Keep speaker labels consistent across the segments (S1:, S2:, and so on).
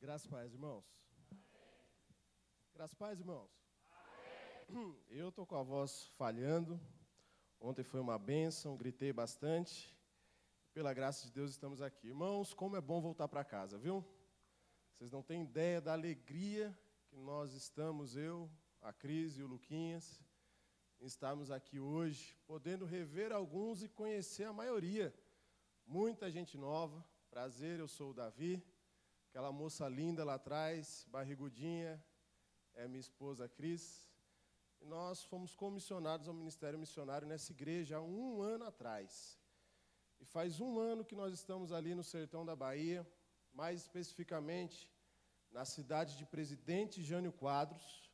S1: Graças a paz, irmãos. Graças a paz, irmãos. Eu estou com a voz falhando. Ontem foi uma bênção, gritei bastante. Pela graça de Deus estamos aqui. Irmãos, como é bom voltar para casa, viu? Vocês não têm ideia da alegria que nós estamos, eu, a Cris e o Luquinhas, estamos aqui hoje, podendo rever alguns e conhecer a maioria. Muita gente nova. Prazer, eu sou o Davi. Aquela moça linda lá atrás, barrigudinha, é minha esposa Cris. E nós fomos comissionados ao Ministério Missionário nessa igreja há um ano atrás. E faz um ano que nós estamos ali no sertão da Bahia, mais especificamente na cidade de Presidente Jânio Quadros,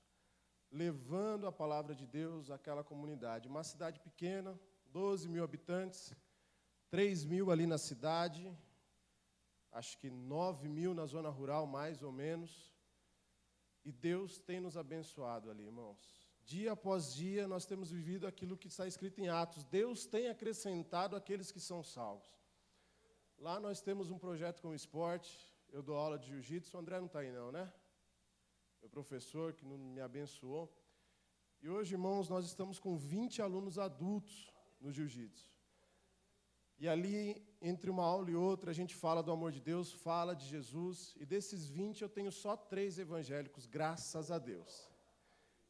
S1: levando a palavra de Deus àquela comunidade. Uma cidade pequena, 12 mil habitantes, 3 mil ali na cidade, acho que 9 mil na zona rural, mais ou menos. E Deus tem nos abençoado ali, irmãos. Dia após dia, nós temos vivido aquilo que está escrito em Atos. Deus tem acrescentado aqueles que são salvos. Lá nós temos um projeto com o esporte. Eu dou aula de jiu-jitsu. O André não está aí não, né? Meu professor que me abençoou. E hoje, irmãos, nós estamos com 20 alunos adultos no jiu-jitsu. E ali, entre uma aula e outra, a gente fala do amor de Deus, fala de Jesus. E desses 20, eu tenho só 3 evangélicos, graças a Deus.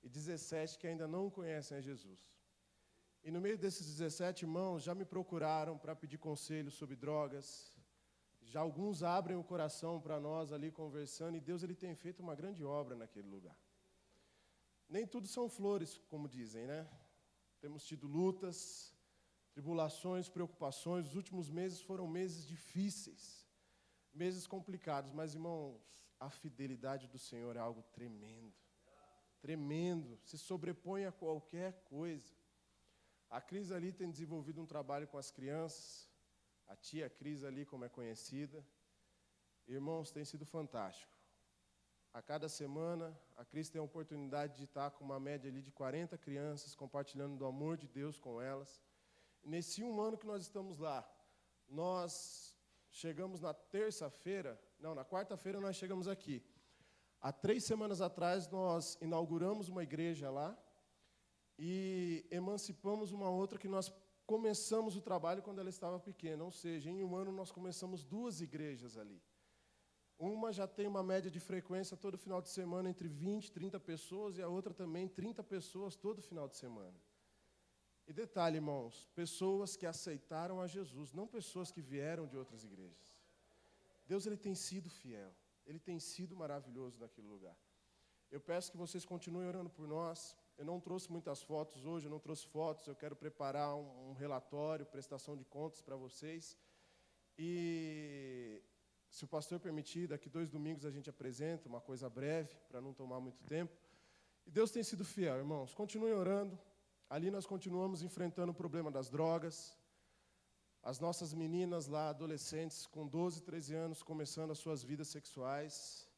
S1: E 17 que ainda não conhecem a Jesus. E no meio desses 17 irmãos, já me procuraram para pedir conselho sobre drogas. Já alguns abrem o coração para nós ali conversando. E Deus ele tem feito uma grande obra naquele lugar. Nem tudo são flores, como dizem, né? Temos tido lutas, tribulações, preocupações. Os últimos meses foram meses difíceis, meses complicados. Mas, irmãos, a fidelidade do Senhor é algo tremendo. Tremendo. Se sobrepõe a qualquer coisa. A Cris ali tem desenvolvido um trabalho com as crianças. A tia Cris ali, como é conhecida. Irmãos, tem sido fantástico. A cada semana, a Cris tem a oportunidade de estar com uma média ali de 40 crianças, compartilhando do amor de Deus com elas. Nesse um ano que nós estamos lá, nós chegamos na quarta-feira nós chegamos aqui. Há 3 semanas atrás, nós inauguramos uma igreja lá e emancipamos uma outra que nós começamos o trabalho quando ela estava pequena. Ou seja, em um ano nós começamos 2 igrejas ali. Uma já tem uma média de frequência todo final de semana entre 20 e 30 pessoas e a outra também 30 pessoas todo final de semana. E detalhe, irmãos, pessoas que aceitaram a Jesus, não pessoas que vieram de outras igrejas. Deus ele tem sido fiel, ele tem sido maravilhoso naquele lugar. Eu peço que vocês continuem orando por nós. Eu não trouxe muitas fotos hoje, eu não trouxe fotos, eu quero preparar um relatório, prestação de contas para vocês. E se o pastor permitir, daqui 2 domingos a gente apresenta uma coisa breve, para não tomar muito tempo. E Deus tem sido fiel, irmãos. Continuem orando. Ali nós continuamos enfrentando o problema das drogas. As nossas meninas lá, adolescentes, com 12, 13 anos, começando as suas vidas sexuais,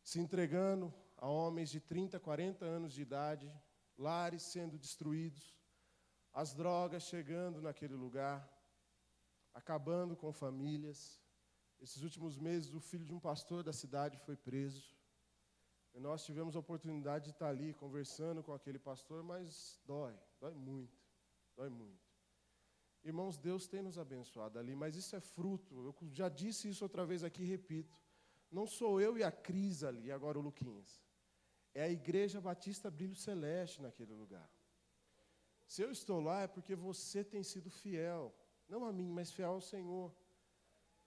S1: se entregando a homens de 30, 40 anos de idade, lares sendo destruídos, as drogas chegando naquele lugar, acabando com famílias. Esses últimos meses, o filho de um pastor da cidade foi preso. E nós tivemos a oportunidade de estar ali conversando com aquele pastor, mas dói muito, dói muito. Irmãos, Deus tem nos abençoado ali, mas isso é fruto, eu já disse isso outra vez aqui e repito, não sou eu e a Cris ali, agora o Luquinhas, é a Igreja Batista Brilho Celeste naquele lugar. Se eu estou lá é porque você tem sido fiel, não a mim, mas fiel ao Senhor.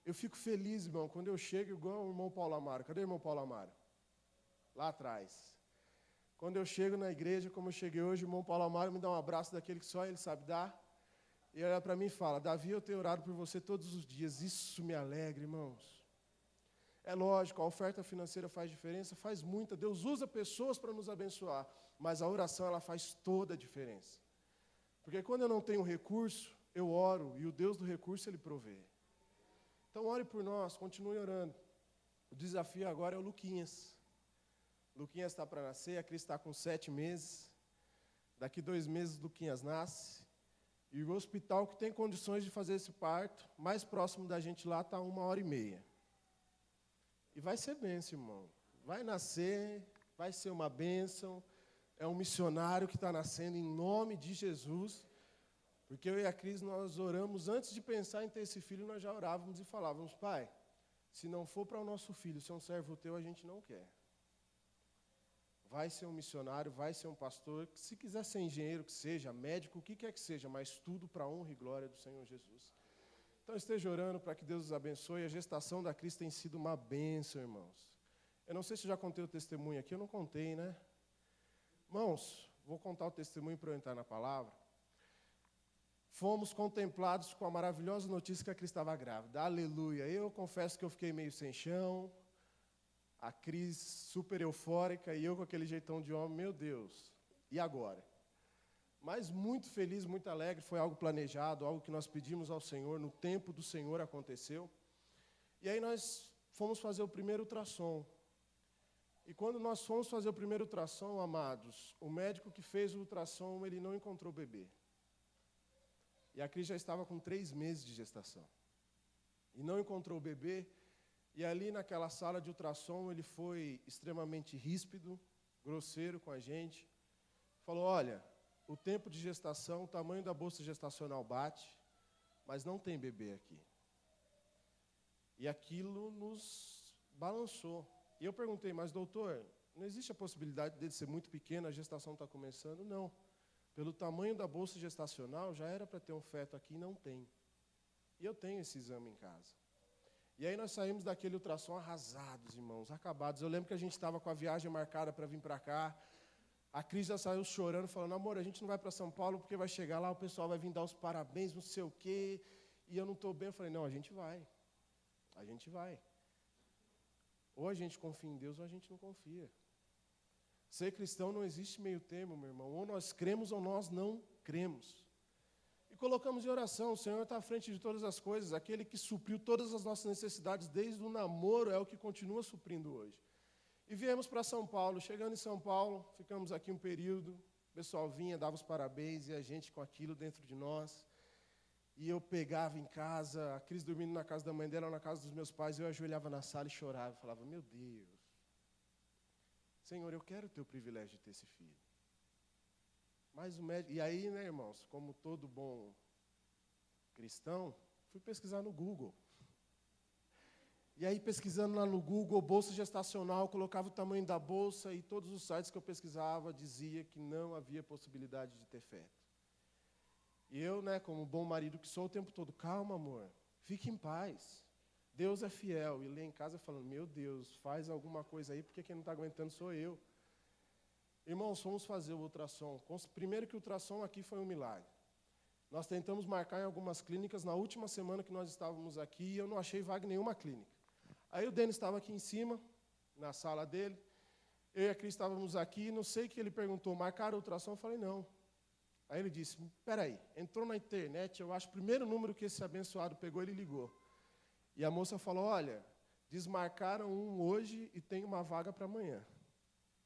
S1: Eu fico feliz, irmão, quando eu chego igual o irmão Paulo Amaro. Cadê o irmão Paulo Amaro? Lá atrás. Quando eu chego na igreja, como eu cheguei hoje, o irmão Paulo Amaro me dá um abraço daquele que só ele sabe dar. E olha para mim e fala, Davi, eu tenho orado por você todos os dias. Isso me alegra, irmãos. É lógico, a oferta financeira faz diferença, faz muita. Deus usa pessoas para nos abençoar. Mas a oração, ela faz toda a diferença. Porque quando eu não tenho recurso, eu oro. E o Deus do recurso, Ele provê. Então, ore por nós, continue orando. O desafio agora é o Luquinhas. Luquinhas está para nascer, a Cris está com 7 meses. Daqui 2 meses, Luquinhas nasce. E o hospital que tem condições de fazer esse parto, mais próximo da gente lá, está 1h30. E vai ser bênção, irmão. Vai nascer, vai ser uma bênção. É um missionário que está nascendo em nome de Jesus. Porque eu e a Cris, nós oramos, antes de pensar em ter esse filho, nós já orávamos e falávamos, pai, se não for para o nosso filho ser um servo teu, a gente não quer. Vai ser um missionário, vai ser um pastor, que se quiser ser engenheiro, que seja, médico, o que quer que seja, mas tudo para a honra e glória do Senhor Jesus. Então esteja orando para que Deus os abençoe. A gestação da Cris tem sido uma bênção, irmãos. Eu não sei se eu já contei o testemunho aqui, eu não contei, né? Irmãos, vou contar o testemunho para eu entrar na palavra. Fomos contemplados com a maravilhosa notícia que a Cris estava grávida. Aleluia. Eu confesso que eu fiquei meio sem chão. A Cris super eufórica e eu com aquele jeitão de homem, meu Deus, e agora? Mas muito feliz, muito alegre, foi algo planejado, algo que nós pedimos ao Senhor, no tempo do Senhor aconteceu. E aí nós fomos fazer o primeiro ultrassom. E quando nós fomos fazer o primeiro ultrassom, amados, o médico que fez o ultrassom, ele não encontrou o bebê. E a Cris já estava com 3 meses de gestação. E não encontrou o bebê. E ali naquela sala de ultrassom, ele foi extremamente ríspido, grosseiro com a gente. Falou, olha, o tempo de gestação, o tamanho da bolsa gestacional bate, mas não tem bebê aqui. E aquilo nos balançou. E eu perguntei, mas doutor, não existe a possibilidade dele ser muito pequeno, a gestação está começando? Não. Pelo tamanho da bolsa gestacional, já era para ter um feto aqui e não tem. E eu tenho esse exame em casa. E aí nós saímos daquele ultrassom arrasados, irmãos, acabados. Eu lembro que a gente estava com a viagem marcada para vir para cá. A Cris já saiu chorando, falando, amor, a gente não vai para São Paulo porque vai chegar lá, o pessoal vai vir dar os parabéns, não sei o quê. E eu não estou bem. Eu falei, não, a gente vai. A gente vai. Ou a gente confia em Deus ou a gente não confia. Ser cristão não existe meio termo, meu irmão. Ou nós cremos ou nós não cremos. E colocamos em oração, o Senhor está à frente de todas as coisas, aquele que supriu todas as nossas necessidades desde o namoro é o que continua suprindo hoje. E viemos para São Paulo, chegando em São Paulo, ficamos aqui um período, o pessoal vinha, dava os parabéns e a gente com aquilo dentro de nós. E eu pegava em casa, a Cris dormindo na casa da mãe dela, na casa dos meus pais, eu ajoelhava na sala e chorava, falava, meu Deus, Senhor, eu quero ter o privilégio de ter esse filho. Mas o médico, e aí, né, irmãos, como todo bom cristão, fui pesquisar no Google. E aí, pesquisando lá no Google, bolsa gestacional, colocava o tamanho da bolsa e todos os sites que eu pesquisava dizia que não havia possibilidade de ter feto. E eu, né, como bom marido que sou, o tempo todo, calma, amor, fique em paz. Deus é fiel. E lá em casa falando, meu Deus, faz alguma coisa aí, porque quem não está aguentando sou eu. Irmãos, fomos fazer o ultrassom. Primeiro que o ultrassom aqui foi um milagre. Nós tentamos marcar em algumas clínicas, na última semana que nós estávamos aqui, e eu não achei vaga em nenhuma clínica. Aí o Denis estava aqui em cima, na sala dele, eu e a Cris estávamos aqui, não sei o que ele perguntou, marcaram o ultrassom? Eu falei, não. Aí ele disse, peraí, entrou na internet, eu acho, o primeiro número que esse abençoado pegou, ele ligou. E a moça falou, olha, desmarcaram um hoje e tem uma vaga para amanhã.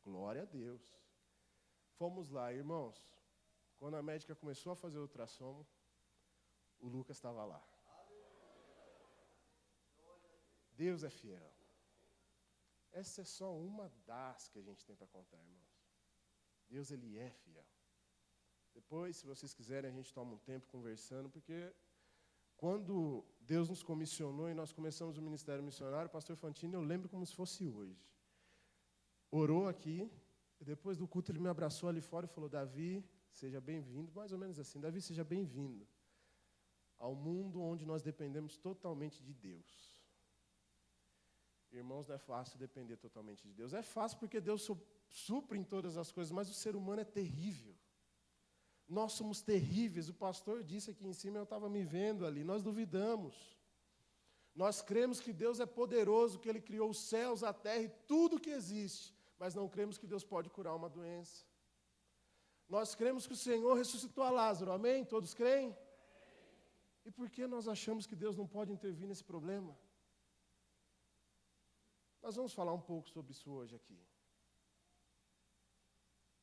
S1: Glória a Deus. Fomos lá, irmãos. Quando a médica começou a fazer o ultrassom, o Lucas estava lá. Deus é fiel. Essa é só uma das que a gente tem para contar, irmãos. Deus, Ele é fiel. Depois, se vocês quiserem, a gente toma um tempo conversando, porque quando Deus nos comissionou e nós começamos o ministério missionário, o pastor Fantini, eu lembro como se fosse hoje. Orou aqui, e depois do culto ele me abraçou ali fora e falou, Davi, seja bem-vindo, mais ou menos assim, Davi, seja bem-vindo ao mundo onde nós dependemos totalmente de Deus. Irmãos, não é fácil depender totalmente de Deus. É fácil porque Deus supre em todas as coisas, mas o ser humano é terrível. Nós somos terríveis. O pastor disse aqui em cima, eu estava me vendo ali, nós duvidamos. Nós cremos que Deus é poderoso, que Ele criou os céus, a terra e tudo que existe, mas não cremos que Deus pode curar uma doença. Nós cremos que o Senhor ressuscitou a Lázaro, amém? Todos creem? Amém. E por que nós achamos que Deus não pode intervir nesse problema? Nós vamos falar um pouco sobre isso hoje aqui.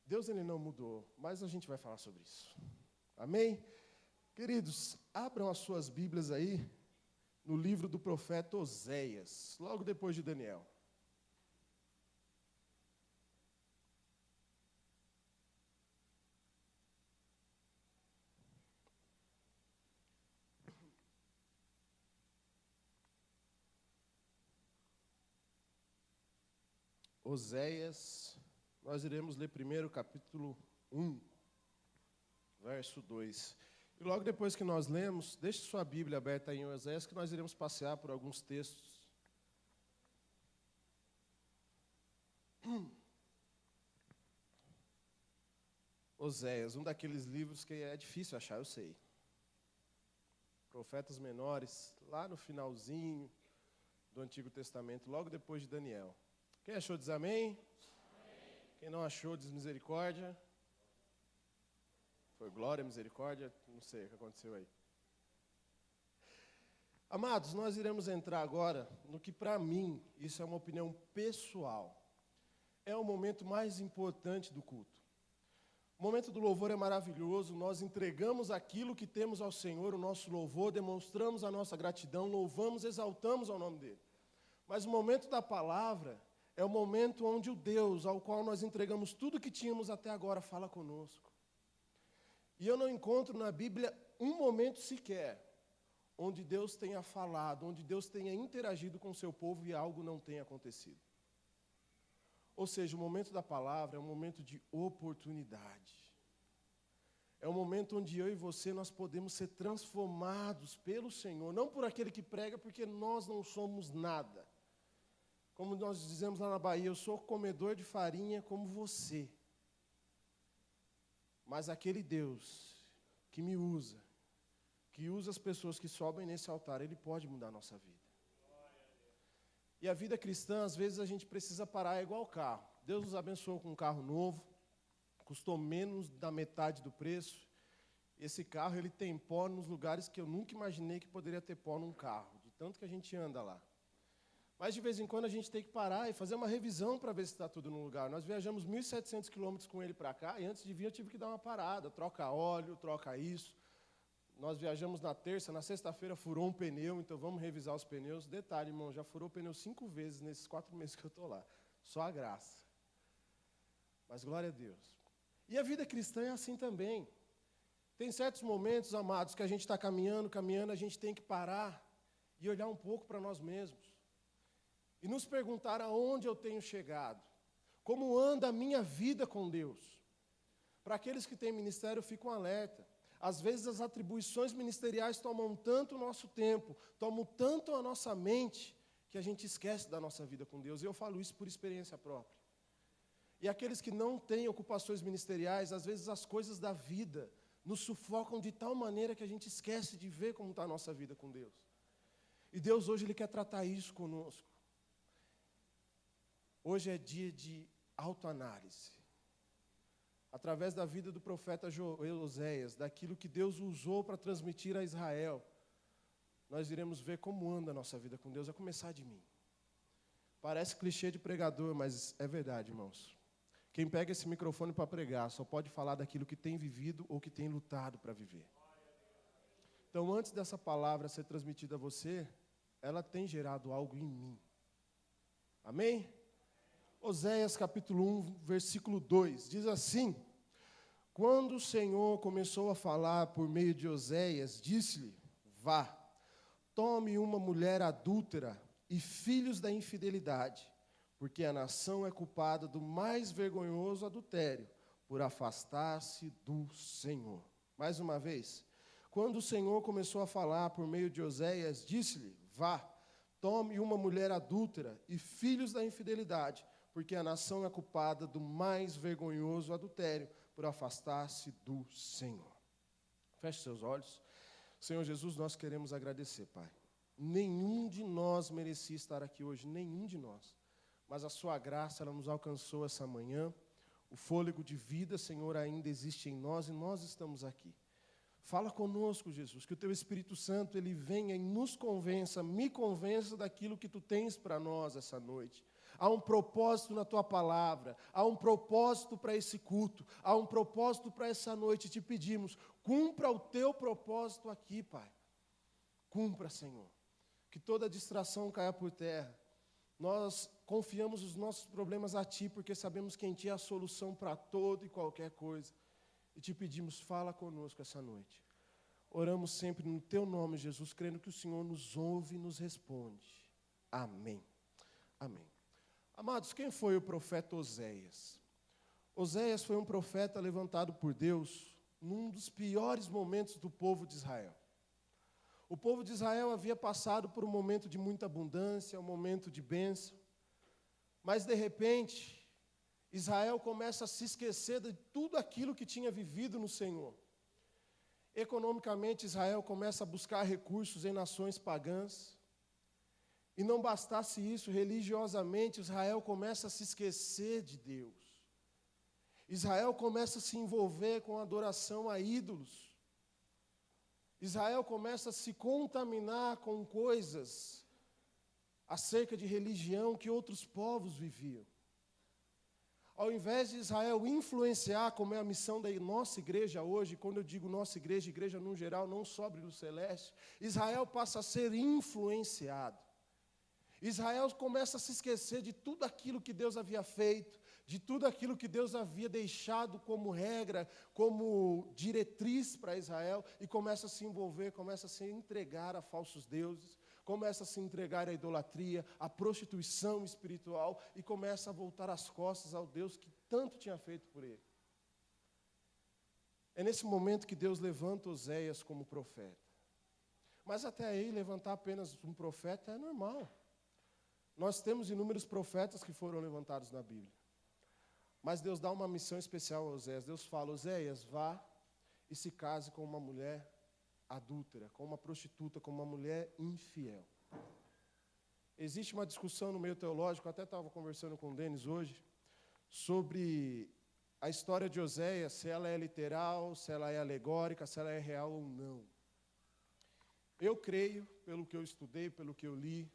S1: Deus, Ele não mudou, mas a gente vai falar sobre isso. Amém? Queridos, abram as suas Bíblias aí no livro do profeta Oséias, logo depois de Daniel. Oséias, nós iremos ler primeiro o capítulo 1, verso 2. E logo depois que nós lemos, deixe sua Bíblia aberta em Oséias, que nós iremos passear por alguns textos. Oséias, um daqueles livros que é difícil achar, eu sei. Profetas menores, lá no finalzinho do Antigo Testamento, logo depois de Daniel. Quem achou diz amém? Quem não achou diz misericórdia. Foi glória, misericórdia, não sei o que aconteceu aí. Amados, nós iremos entrar agora no que para mim, isso é uma opinião pessoal, é o momento mais importante do culto. O momento do louvor é maravilhoso, nós entregamos aquilo que temos ao Senhor, o nosso louvor, demonstramos a nossa gratidão, louvamos, exaltamos ao nome dEle. Mas o momento da palavra é o momento onde o Deus, ao qual nós entregamos tudo que tínhamos até agora, fala conosco. E eu não encontro na Bíblia um momento sequer onde Deus tenha falado, onde Deus tenha interagido com o seu povo e algo não tenha acontecido. Ou seja, o momento da palavra é um momento de oportunidade. É um momento onde eu e você nós podemos ser transformados pelo Senhor, não por aquele que prega, porque nós não somos nada. Como nós dizemos lá na Bahia, eu sou comedor de farinha como você. Mas aquele Deus que me usa, que usa as pessoas que sobem nesse altar, Ele pode mudar a nossa vida. E a vida cristã, às vezes, a gente precisa parar, é igual carro. Deus nos abençoou com um carro novo, custou menos da metade do preço. Esse carro, ele tem pó nos lugares que eu nunca imaginei que poderia ter pó num carro, de tanto que a gente anda lá. Mas, de vez em quando, a gente tem que parar e fazer uma revisão para ver se está tudo no lugar. Nós viajamos 1.700 quilômetros com ele para cá, e antes de vir eu tive que dar uma parada, troca óleo, troca isso. Nós viajamos na terça, na sexta-feira furou um pneu, então vamos revisar os pneus. Detalhe, irmão, já furou o pneu 5 vezes nesses 4 meses que eu estou lá. Só a graça. Mas glória a Deus. E a vida cristã é assim também. Tem certos momentos, amados, que a gente está caminhando, a gente tem que parar e olhar um pouco para nós mesmos. E nos perguntar aonde eu tenho chegado. Como anda a minha vida com Deus. Para aqueles que têm ministério, ficam alerta. Às vezes as atribuições ministeriais tomam tanto o nosso tempo, tomam tanto a nossa mente, que a gente esquece da nossa vida com Deus. E eu falo isso por experiência própria. E aqueles que não têm ocupações ministeriais, às vezes as coisas da vida nos sufocam de tal maneira que a gente esquece de ver como está a nossa vida com Deus. E Deus hoje Ele quer tratar isso conosco. Hoje é dia de autoanálise. Através da vida do profeta Oséias, daquilo que Deus usou para transmitir a Israel, nós iremos ver como anda a nossa vida com Deus, a começar de mim. Parece clichê de pregador, mas é verdade, irmãos. Quem pega esse microfone para pregar só pode falar daquilo que tem vivido ou que tem lutado para viver. Então, antes dessa palavra ser transmitida a você, ela tem gerado algo em mim. Amém? Oséias capítulo 1, versículo 2, diz assim: Quando o Senhor começou a falar por meio de Oséias, disse-lhe: Vá, tome uma mulher adúltera e filhos da infidelidade, porque a nação é culpada do mais vergonhoso adultério, por afastar-se do Senhor. Mais uma vez, quando o Senhor começou a falar por meio de Oséias, disse-lhe: Vá, tome uma mulher adúltera e filhos da infidelidade, porque a nação é culpada do mais vergonhoso adultério, por afastar-se do Senhor. Feche seus olhos. Senhor Jesus, nós queremos agradecer, Pai. Nenhum de nós merecia estar aqui hoje, nenhum de nós. Mas a sua graça, ela nos alcançou essa manhã. O fôlego de vida, Senhor, ainda existe em nós e nós estamos aqui. Fala conosco, Jesus, que o Teu Espírito Santo, ele venha e nos convença, me convença daquilo que Tu tens para nós essa noite. Há um propósito na Tua palavra, há um propósito para esse culto, há um propósito para essa noite. Te pedimos, cumpra o Teu propósito aqui, Pai. Cumpra, Senhor. Que toda distração caia por terra. Nós confiamos os nossos problemas a Ti, porque sabemos que em Ti é a solução para toda e qualquer coisa. E Te pedimos, fala conosco essa noite. Oramos sempre no Teu nome, Jesus, crendo que o Senhor nos ouve e nos responde. Amém. Amém. Amados, Amados, quem foi o profeta Oséias? Oséias foi um profeta levantado por Deus num dos piores momentos do povo de Israel. O povo de Israel havia passado por um momento de muita abundância, um momento de bênção, mas de repente, Israel começa a se esquecer de tudo aquilo que tinha vivido no Senhor. Economicamente, Israel começa a buscar recursos em nações pagãs. E não bastasse isso, religiosamente, Israel começa a se esquecer de Deus. Israel começa a se envolver com a adoração a ídolos. Israel começa a se contaminar com coisas acerca de religião que outros povos viviam. Ao invés de Israel influenciar, como é a missão da nossa igreja hoje, quando eu digo nossa igreja, igreja no geral, não só Brilho Celeste, Israel passa a ser influenciado. Israel começa a se esquecer de tudo aquilo que Deus havia feito, de tudo aquilo que Deus havia deixado como regra, como diretriz para Israel, e começa a se envolver, começa a se entregar a falsos deuses, começa a se entregar à idolatria, à prostituição espiritual, e começa a voltar as costas ao Deus que tanto tinha feito por ele. É nesse momento que Deus levanta Oséias como profeta. Mas até aí, levantar apenas um profeta é normal. Nós temos inúmeros profetas que foram levantados na Bíblia. Mas Deus dá uma missão especial a Oséias. Deus fala: Oséias, vá e se case com uma mulher adúltera, com uma prostituta, com uma mulher infiel. Existe uma discussão no meio teológico, eu até estava conversando com o Denis hoje, sobre a história de Oséias, se ela é literal, se ela é alegórica, se ela é real ou não. Eu creio, pelo que eu estudei, pelo que eu li,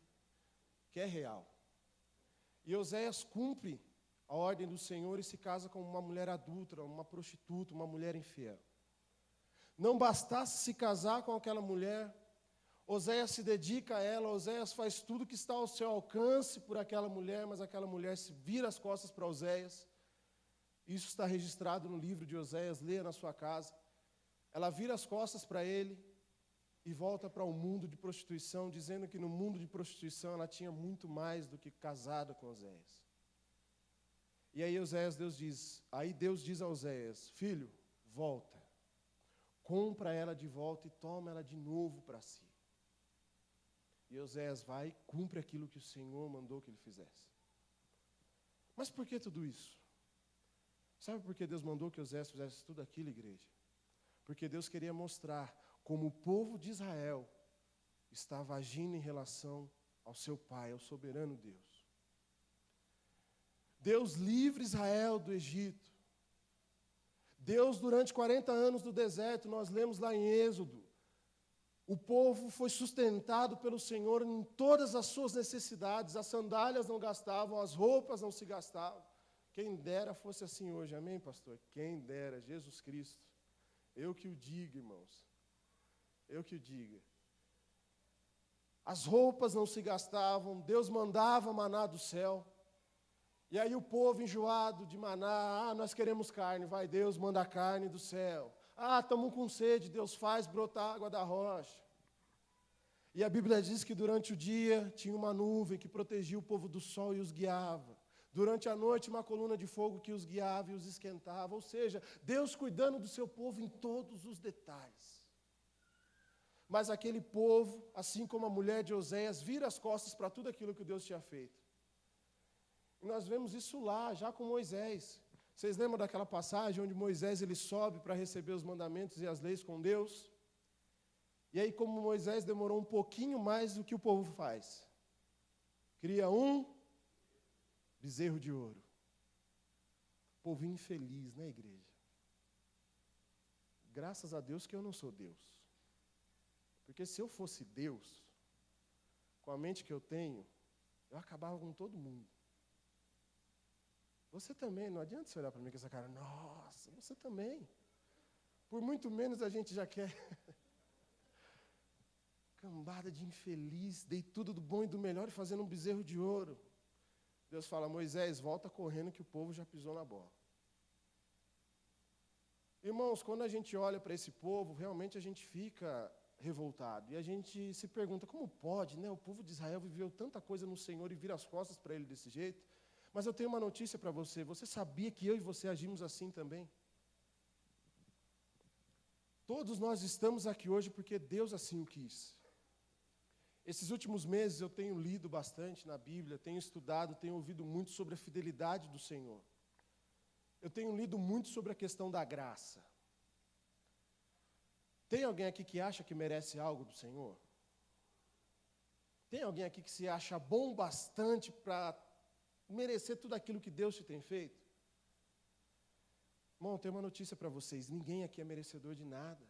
S1: que é real. E Oséias cumpre a ordem do Senhor e se casa com uma mulher adúltera, uma prostituta, uma mulher infiel. Não bastasse se casar com aquela mulher, Oséias se dedica a ela, Oséias faz tudo que está ao seu alcance por aquela mulher, mas aquela mulher se vira as costas para Oséias. Isso está registrado no livro de Oséias, leia na sua casa. Ela vira as costas para ele e volta para o mundo de prostituição, dizendo que no mundo de prostituição ela tinha muito mais do que casada com Oséias. E aí Deus diz a Oséias: filho, volta, compra ela de volta e toma ela de novo para si. E Oséias vai e cumpre aquilo que o Senhor mandou que ele fizesse. Mas por que tudo isso? Sabe por que Deus mandou que Oséias fizesse tudo aquilo, igreja? Porque Deus queria mostrar como o povo de Israel estava agindo em relação ao seu Pai, ao soberano Deus. Deus livra Israel do Egito. Deus, durante 40 anos no deserto, nós lemos lá em Êxodo, o povo foi sustentado pelo Senhor em todas as suas necessidades, as sandálias não gastavam, as roupas não se gastavam. Quem dera fosse assim hoje, amém, pastor? Quem dera, Jesus Cristo. Eu que o diga, irmãos. Eu que o diga. As roupas não se gastavam, Deus mandava maná do céu. E aí o povo enjoado de maná, nós queremos carne, vai Deus, manda a carne do céu. Estamos com sede, Deus faz brotar água da rocha. E a Bíblia diz que durante o dia tinha uma nuvem que protegia o povo do sol e os guiava. Durante a noite uma coluna de fogo que os guiava e os esquentava. Ou seja, Deus cuidando do seu povo em todos os detalhes. Mas aquele povo, assim como a mulher de Oséias, vira as costas para tudo aquilo que Deus tinha feito. E nós vemos isso lá, já com Moisés. Vocês lembram daquela passagem onde Moisés ele sobe para receber os mandamentos e as leis com Deus? E aí, como Moisés demorou um pouquinho mais, o que o povo faz? Cria um bezerro de ouro. Povo infeliz, né, igreja? Graças a Deus que eu não sou Deus. Porque se eu fosse Deus, com a mente que eu tenho, eu acabava com todo mundo. Você também, não adianta você olhar para mim com essa cara, nossa, você também. Por muito menos a gente já quer. Cambada de infeliz, dei tudo do bom e do melhor e fazendo um bezerro de ouro. Deus fala: Moisés, volta correndo que o povo já pisou na bola. Irmãos, quando a gente olha para esse povo, realmente a gente fica revoltado. E a gente se pergunta, como pode, né? O povo de Israel viveu tanta coisa no Senhor e vira as costas para ele desse jeito. Mas eu tenho uma notícia para você. Você sabia que eu e você agimos assim também? Todos nós estamos aqui hoje porque Deus assim o quis. Esses últimos meses eu tenho lido bastante na Bíblia, tenho estudado, tenho ouvido muito sobre a fidelidade do Senhor. Eu tenho lido muito sobre a questão da graça. Tem alguém aqui que acha que merece algo do Senhor? Tem alguém aqui que se acha bom bastante para merecer tudo aquilo que Deus te tem feito? Irmão, eu tenho uma notícia para vocês. Ninguém aqui é merecedor de nada.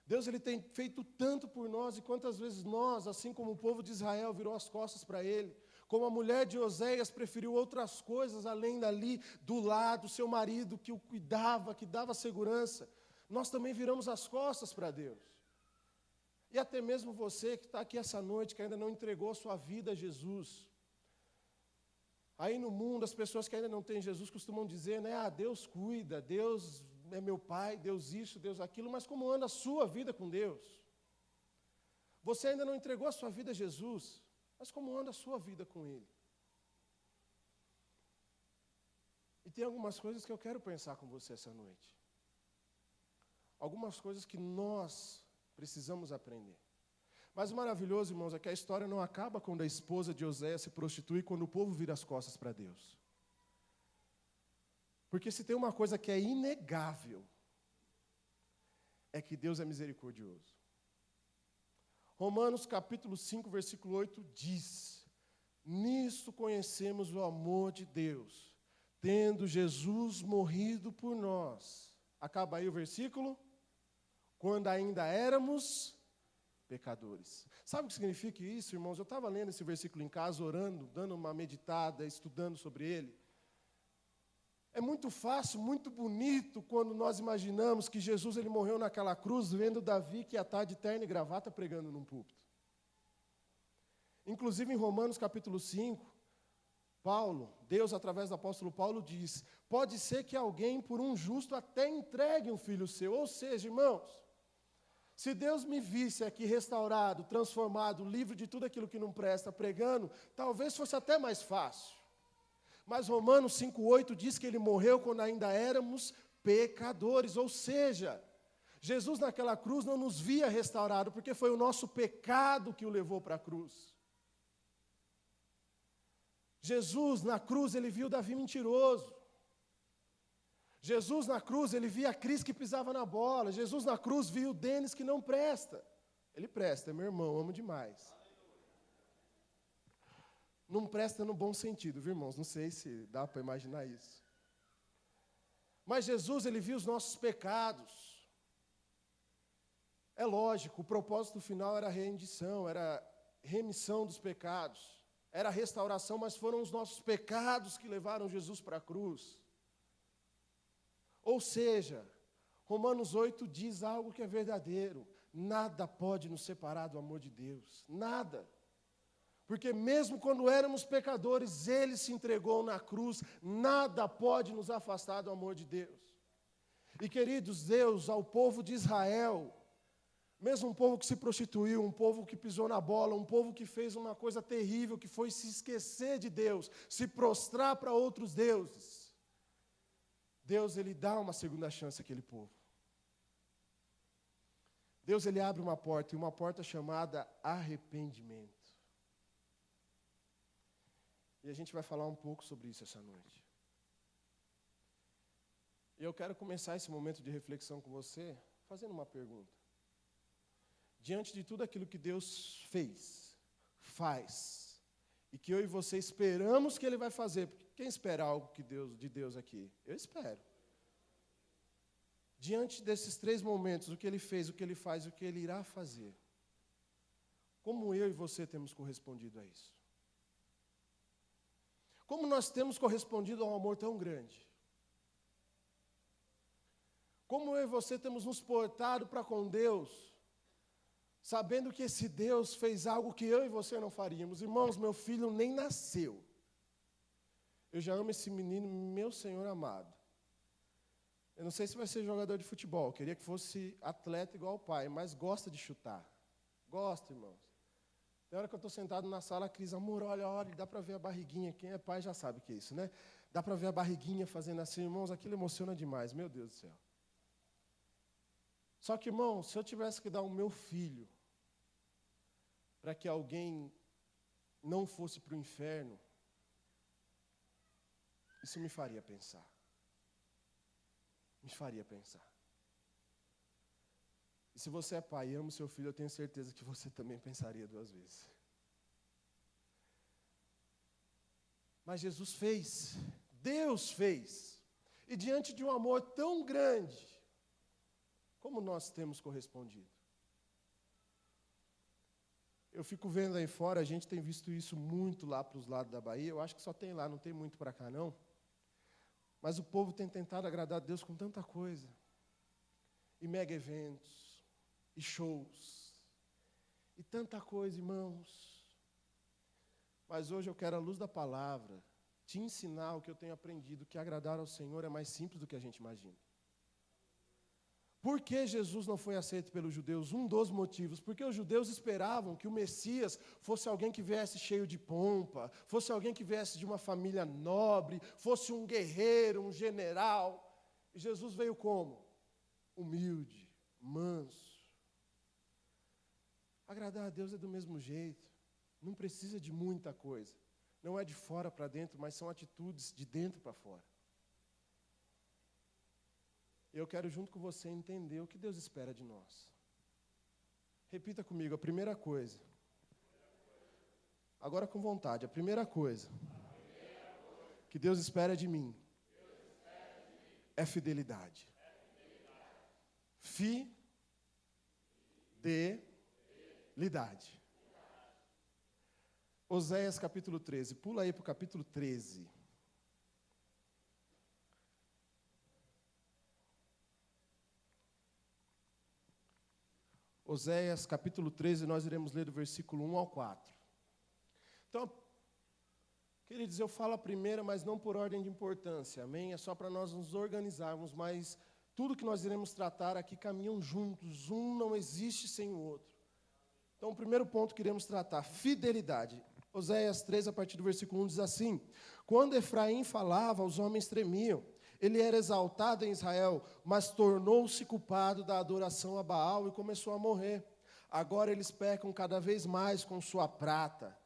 S1: Deus ele tem feito tanto por nós, e quantas vezes nós, assim como o povo de Israel virou as costas para Ele, como a mulher de Oséias preferiu outras coisas além dali, do lado, seu marido que o cuidava, que dava segurança, nós também viramos as costas para Deus. E até mesmo você que está aqui essa noite, que ainda não entregou a sua vida a Jesus. Aí no mundo, as pessoas que ainda não têm Jesus costumam dizer, né, Deus cuida, Deus é meu pai, Deus isso, Deus aquilo, mas como anda a sua vida com Deus? Você ainda não entregou a sua vida a Jesus, mas como anda a sua vida com Ele? E tem algumas coisas que eu quero pensar com você essa noite. Algumas coisas que nós precisamos aprender. Mas o maravilhoso, irmãos, é que a história não acaba quando a esposa de Oséias se prostitui, quando o povo vira as costas para Deus. Porque se tem uma coisa que é inegável, é que Deus é misericordioso. Romanos capítulo 5, versículo 8 diz: nisto conhecemos o amor de Deus, tendo Jesus morrido por nós. Acaba aí o versículo. Quando ainda éramos pecadores. Sabe o que significa isso, irmãos? Eu estava lendo esse versículo em casa, orando, dando uma meditada, estudando sobre ele. É muito fácil, muito bonito, quando nós imaginamos que Jesus ele morreu naquela cruz, vendo Davi que ia estar de terno e gravata pregando num púlpito. Inclusive em Romanos capítulo 5, Paulo, Deus através do apóstolo Paulo diz, pode ser que alguém por um justo até entregue um filho seu. Ou seja, irmãos, se Deus me visse aqui restaurado, transformado, livre de tudo aquilo que não presta, pregando, talvez fosse até mais fácil. Mas Romanos 5,8 diz que Ele morreu quando ainda éramos pecadores. Ou seja, Jesus naquela cruz não nos via restaurado, porque foi o nosso pecado que o levou para a cruz. Jesus na cruz, Ele viu Davi mentiroso. Jesus na cruz, ele via a Cris que pisava na bola. Jesus na cruz viu o Denis que não presta. Ele presta, é meu irmão, amo demais. Não presta no bom sentido, viu, irmãos? Não sei se dá para imaginar isso. Mas Jesus, ele viu os nossos pecados. É lógico, o propósito final era a rendição, era remissão dos pecados. Era a restauração, mas foram os nossos pecados que levaram Jesus para a cruz. Ou seja, Romanos 8 diz algo que é verdadeiro. Nada pode nos separar do amor de Deus. Nada. Porque mesmo quando éramos pecadores, Ele se entregou na cruz. Nada pode nos afastar do amor de Deus. E queridos, Deus, ao povo de Israel, mesmo um povo que se prostituiu, um povo que pisou na bola, um povo que fez uma coisa terrível, que foi se esquecer de Deus, se prostrar para outros deuses, Deus, Ele dá uma segunda chance àquele povo. Deus, Ele abre uma porta, e uma porta chamada arrependimento. E a gente vai falar um pouco sobre isso essa noite. E eu quero começar esse momento de reflexão com você, fazendo uma pergunta. Diante de tudo aquilo que Deus fez, faz, e que eu e você esperamos que Ele vai fazer, porque quem espera algo de Deus aqui? Eu espero. Diante desses três momentos, o que Ele fez, o que Ele faz, o que Ele irá fazer, como eu e você temos correspondido a isso? Como nós temos correspondido a um amor tão grande? Como eu e você temos nos portado para com Deus, sabendo que esse Deus fez algo que eu e você não faríamos? Irmãos, meu filho nem nasceu. Eu já amo esse menino, meu Senhor amado. Eu não sei se vai ser jogador de futebol, eu queria que fosse atleta igual o pai, mas gosta de chutar. Gosta, irmãos. Na hora que eu estou sentado na sala, a Cris, amor, olha, dá para ver a barriguinha. Quem é pai já sabe o que é isso, né? Dá para ver a barriguinha fazendo assim, irmãos, aquilo emociona demais, meu Deus do céu. Só que, irmão, se eu tivesse que dar o meu filho para que alguém não fosse para o inferno, isso me faria pensar. Me faria pensar. E se você é pai e ama o seu filho, eu tenho certeza que você também pensaria 2 vezes. Mas Jesus fez, Deus fez. E diante de um amor tão grande, como nós temos correspondido? Eu fico vendo aí fora, a gente tem visto isso muito lá para os lados da Bahia, eu acho que só tem lá, não tem muito para cá não. Mas o povo tem tentado agradar a Deus com tanta coisa. E mega eventos, e shows, e tanta coisa, irmãos. Mas hoje eu quero, à luz da palavra, te ensinar o que eu tenho aprendido, que agradar ao Senhor é mais simples do que a gente imagina. Por que Jesus não foi aceito pelos judeus? Um dos motivos, porque os judeus esperavam que o Messias fosse alguém que viesse cheio de pompa, fosse alguém que viesse de uma família nobre, fosse um guerreiro, um general. E Jesus veio como? Humilde, manso. Agradar a Deus é do mesmo jeito, não precisa de muita coisa. Não é de fora para dentro, mas são atitudes de dentro para fora. Eu quero, junto com você, entender o que Deus espera de nós. Repita comigo, a primeira coisa. Agora com vontade, a primeira coisa que Deus espera de mim é fidelidade. Fidelidade. Oséias capítulo 13. Pula aí para o capítulo 13. Oséias capítulo 13, nós iremos ler do versículo 1 ao 4. Então, queridos, eu falo a primeira, mas não por ordem de importância, amém? É só para nós nos organizarmos, mas tudo que nós iremos tratar aqui caminham juntos, um não existe sem o outro. Então, o primeiro ponto que iremos tratar, fidelidade. Oséias 13, a partir do versículo 1, diz assim: Quando Efraim falava, os homens tremiam. Ele era exaltado em Israel, mas tornou-se culpado da adoração a Baal e começou a morrer. Agora eles pecam cada vez mais com sua prata.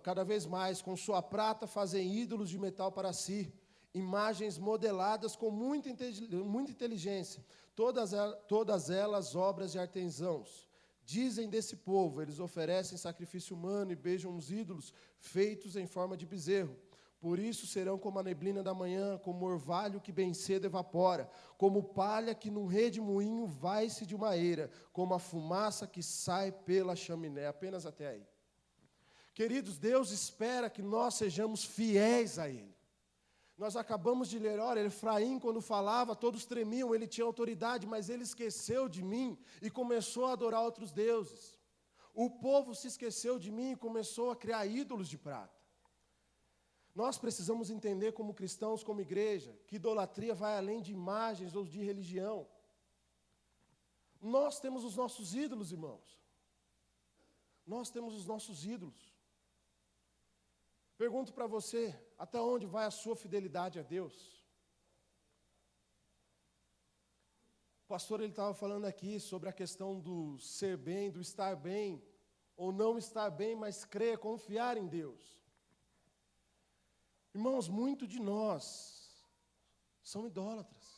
S1: Cada vez mais, com sua prata, fazem ídolos de metal para si. Imagens modeladas com muita inteligência. Todas elas obras de artesãos. Dizem desse povo, eles oferecem sacrifício humano e beijam os ídolos feitos em forma de bezerro. Por isso serão como a neblina da manhã, como orvalho que bem cedo evapora, como palha que num redemoinho vai-se de uma eira, como a fumaça que sai pela chaminé. Apenas até aí. Queridos, Deus espera que nós sejamos fiéis a Ele. Nós acabamos de ler, olha, Efraim, quando falava, todos tremiam, ele tinha autoridade, mas ele esqueceu de mim e começou a adorar outros deuses. O povo se esqueceu de mim e começou a criar ídolos de prata. Nós precisamos entender como cristãos, como igreja, que idolatria vai além de imagens ou de religião. Nós temos os nossos ídolos, irmãos. Nós temos os nossos ídolos. Pergunto para você, até onde vai a sua fidelidade a Deus? O pastor estava falando aqui sobre a questão do ser bem, do estar bem, ou não estar bem, mas crer, confiar em Deus. Irmãos, muito de nós são idólatras.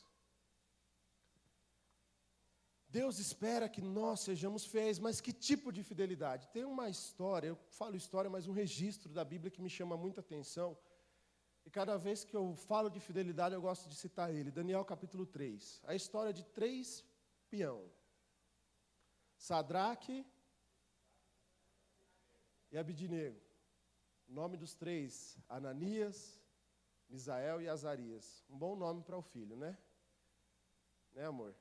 S1: Deus espera que nós sejamos fiéis, mas que tipo de fidelidade? Tem uma história, eu falo história, mas um registro da Bíblia que me chama muita atenção. E cada vez que eu falo de fidelidade, eu gosto de citar ele. Daniel capítulo 3. A história de 3 peões. Sadraque e Abidnego. O nome dos 3, Ananias, Misael e Azarias. Um bom nome para o filho, né? Né, amor?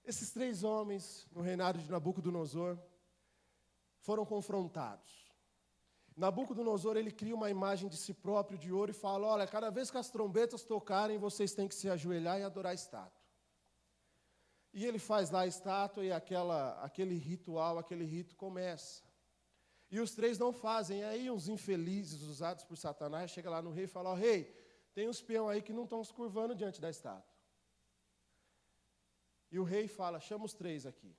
S1: Esses 3 homens, no reinado de Nabucodonosor, foram confrontados. Nabucodonosor, ele cria uma imagem de si próprio de ouro e fala, olha, cada vez que as trombetas tocarem, vocês têm que se ajoelhar e adorar a estátua. E ele faz lá a estátua e aquele ritual, aquele rito começa. E os três não fazem. E aí uns infelizes usados por Satanás chegam lá no rei e falam, ó, rei, tem uns peão aí que não estão se curvando diante da estátua. E o rei fala, chama os três aqui.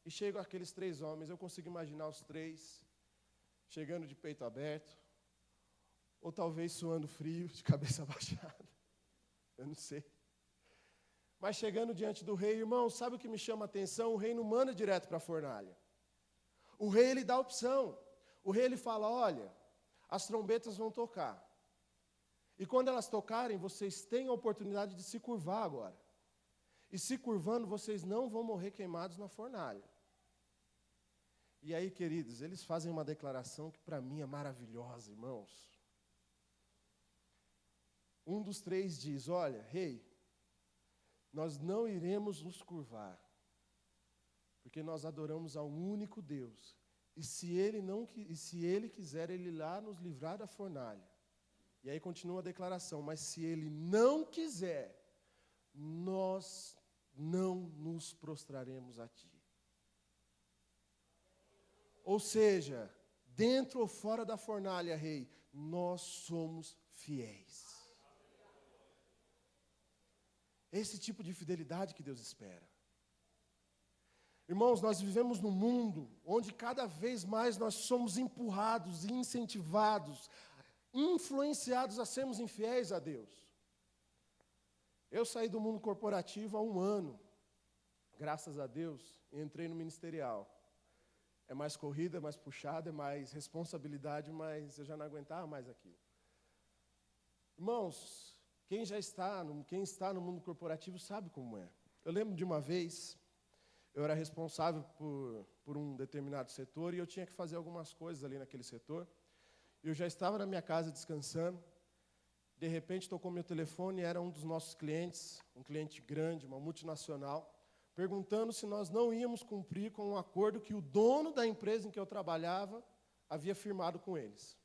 S1: E chegam aqueles três homens, eu consigo imaginar os três chegando de peito aberto, ou talvez suando frio, de cabeça baixada. Eu não sei. Mas chegando diante do rei, irmão, sabe o que me chama a atenção? O rei não manda direto para a fornalha. O rei, ele dá opção. O rei, ele fala, olha, as trombetas vão tocar. E quando elas tocarem, vocês têm a oportunidade de se curvar agora. E se curvando, vocês não vão morrer queimados na fornalha. E aí, queridos, eles fazem uma declaração que para mim é maravilhosa, irmãos. Um dos três diz, olha, rei, nós não iremos nos curvar, porque nós adoramos a um único Deus. E se ele quiser, ele irá nos livrar da fornalha. E aí continua a declaração, mas se ele não quiser, nós não nos prostraremos a ti. Ou seja, dentro ou fora da fornalha, rei, nós somos fiéis. Esse tipo de fidelidade que Deus espera. Irmãos, nós vivemos num mundo onde cada vez mais nós somos empurrados e incentivados, influenciados a sermos infiéis a Deus. Eu saí do mundo corporativo há 1 ano, graças a Deus, e entrei no ministerial. É mais corrida, é mais puxada, é mais responsabilidade, mas eu já não aguentava mais aquilo. Irmãos, quem está no mundo corporativo sabe como é. Eu lembro de uma vez, eu era responsável por um determinado setor e eu tinha que fazer algumas coisas ali naquele setor. Eu já estava na minha casa descansando, de repente tocou meu telefone e era um dos nossos clientes, um cliente grande, uma multinacional, perguntando se nós não íamos cumprir com um acordo que o dono da empresa em que eu trabalhava havia firmado com eles.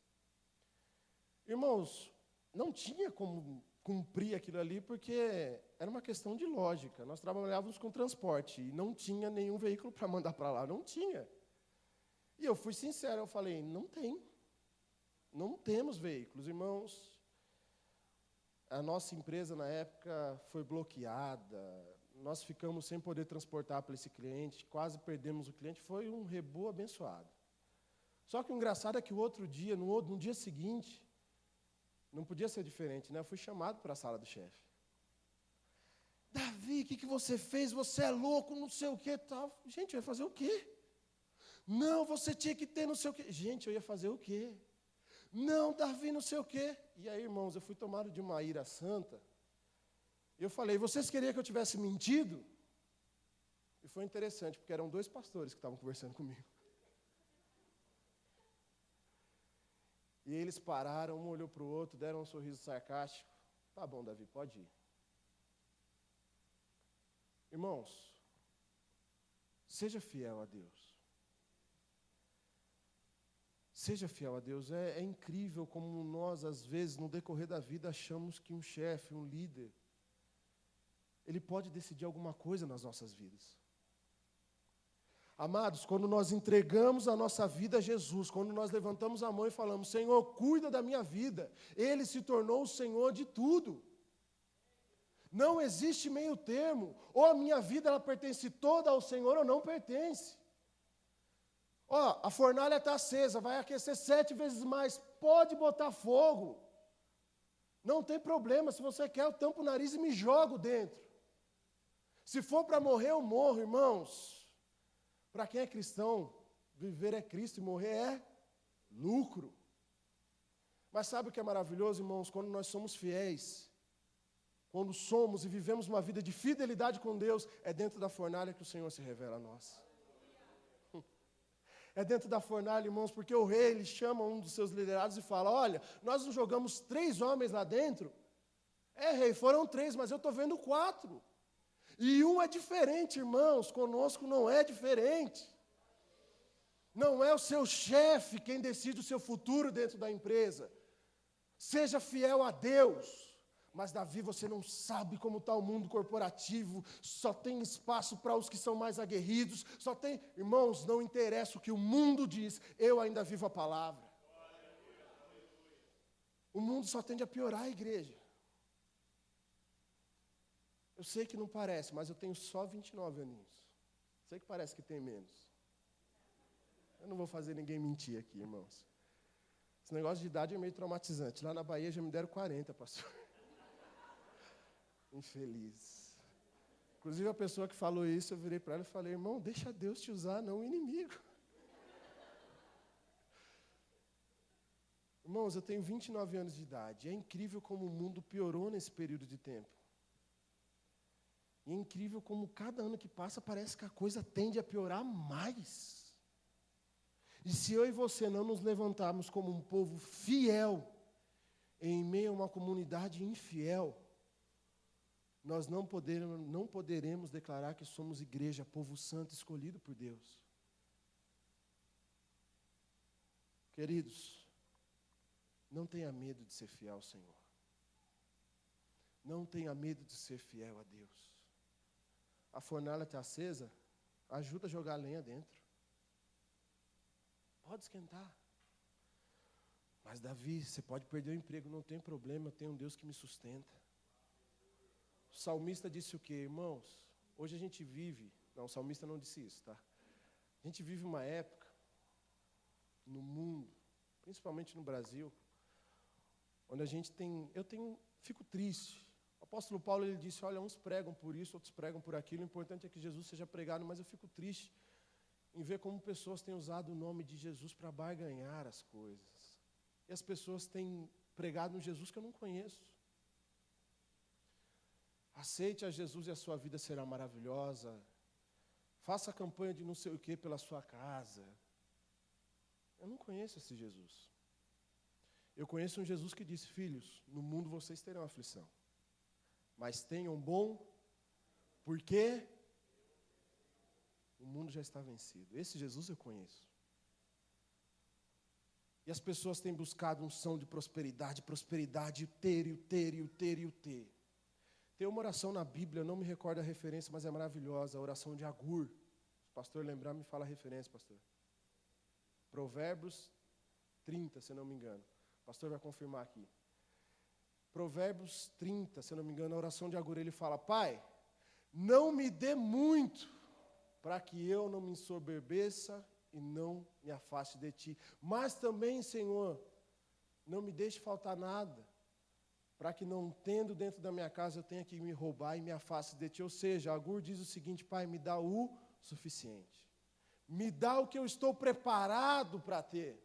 S1: Irmãos, não tinha como cumprir aquilo ali, porque era uma questão de lógica. Nós trabalhávamos com transporte e não tinha nenhum veículo para mandar para lá, não tinha. E eu fui sincero, eu falei, não temos veículos, irmãos. A nossa empresa, na época, foi bloqueada, nós ficamos sem poder transportar para esse cliente, quase perdemos o cliente, foi um rebu abençoado. Só que o engraçado é que o outro dia, no dia seguinte, não podia ser diferente, né? Eu fui chamado para a sala do chefe. Davi, o que você fez? Você é louco, não sei o quê, tal. Gente, eu ia fazer o quê? Não, você tinha que ter não sei o quê. Gente, eu ia fazer o quê? Não, Davi, não sei o quê. E aí, irmãos, eu fui tomado de uma ira santa. Eu falei, vocês queriam que eu tivesse mentido? E foi interessante, porque eram 2 pastores que estavam conversando comigo. E eles pararam, um olhou para o outro, deram um sorriso sarcástico. Tá bom, Davi, pode ir. Irmãos, seja fiel a Deus. Seja fiel a Deus. É incrível como nós, às vezes, no decorrer da vida, achamos que um chefe, um líder, ele pode decidir alguma coisa nas nossas vidas. Amados, quando nós entregamos a nossa vida a Jesus, quando nós levantamos a mão e falamos, Senhor, cuida da minha vida, Ele se tornou o Senhor de tudo. Não existe meio termo, ou a minha vida ela pertence toda ao Senhor ou não pertence. Ó, a fornalha está acesa, vai aquecer 7 vezes mais, pode botar fogo. Não tem problema, se você quer eu tampo o nariz e me jogo dentro. Se for para morrer, eu morro, irmãos. Para quem é cristão, viver é Cristo e morrer é lucro. Mas sabe o que é maravilhoso, irmãos? Quando nós somos fiéis, quando somos e vivemos uma vida de fidelidade com Deus, é dentro da fornalha que o Senhor se revela a nós. É dentro da fornalha, irmãos, porque o rei, ele chama um dos seus liderados e fala, olha, nós não jogamos 3 homens lá dentro? É, rei, foram 3, mas eu estou vendo 4. E um é diferente, irmãos, conosco não é diferente. Não é o seu chefe quem decide o seu futuro dentro da empresa. Seja fiel a Deus. Mas, Davi, você não sabe como está o mundo corporativo, só tem espaço para os que são mais aguerridos, só tem... Irmãos, não interessa o que o mundo diz, eu ainda vivo a palavra. O mundo só tende a piorar a igreja. Eu sei que não parece, mas eu tenho só 29 aninhos. Sei que parece que tem menos. Eu não vou fazer ninguém mentir aqui, irmãos. Esse negócio de idade é meio traumatizante. Lá na Bahia já me deram 40, pastor. Infeliz. Inclusive, a pessoa que falou isso, eu virei para ela e falei, irmão, deixa Deus te usar, não o inimigo. Irmãos, eu tenho 29 anos de idade. É incrível como o mundo piorou nesse período de tempo. E é incrível como cada ano que passa parece que a coisa tende a piorar mais. E se eu e você não nos levantarmos como um povo fiel em meio a uma comunidade infiel, nós não poderemos declarar que somos igreja, povo santo escolhido por Deus. Queridos, não tenha medo de ser fiel ao Senhor. Não tenha medo de ser fiel a Deus. A fornalha está acesa, ajuda a jogar lenha dentro. Pode esquentar. Mas, Davi, você pode perder o emprego, não tem problema, eu tenho um Deus que me sustenta. O salmista disse o quê, irmãos? Hoje a gente vive... Não, o salmista não disse isso, tá? A gente vive uma época, no mundo, principalmente no Brasil, onde a gente tem... Fico triste. O apóstolo Paulo, ele disse, olha, uns pregam por isso, outros pregam por aquilo, o importante é que Jesus seja pregado, mas eu fico triste em ver como pessoas têm usado o nome de Jesus para barganhar as coisas. E as pessoas têm pregado um Jesus que eu não conheço. Aceite a Jesus e a sua vida será maravilhosa. Faça a campanha de não sei o que pela sua casa. Eu não conheço esse Jesus. Eu conheço um Jesus que disse, filhos, no mundo vocês terão aflição. Mas tenham bom, porque o mundo já está vencido. Esse Jesus eu conheço. E as pessoas têm buscado unção de prosperidade, prosperidade, o ter, e o ter, e o ter, e o ter. Tem uma oração na Bíblia, eu não me recordo a referência, mas é maravilhosa, a oração de Agur. Se o pastor lembrar, me fala a referência, pastor. Provérbios 30, se eu não me engano. O pastor vai confirmar aqui. Provérbios 30, se eu não me engano, a oração de Agur, ele fala, Pai, não me dê muito, para que eu não me ensoberbeça e não me afaste de Ti. Mas também, Senhor, não me deixe faltar nada, para que não tendo dentro da minha casa eu tenha que me roubar e me afaste de Ti. Ou seja, Agur diz o seguinte, Pai, me dá o suficiente. Me dá o que eu estou preparado para ter.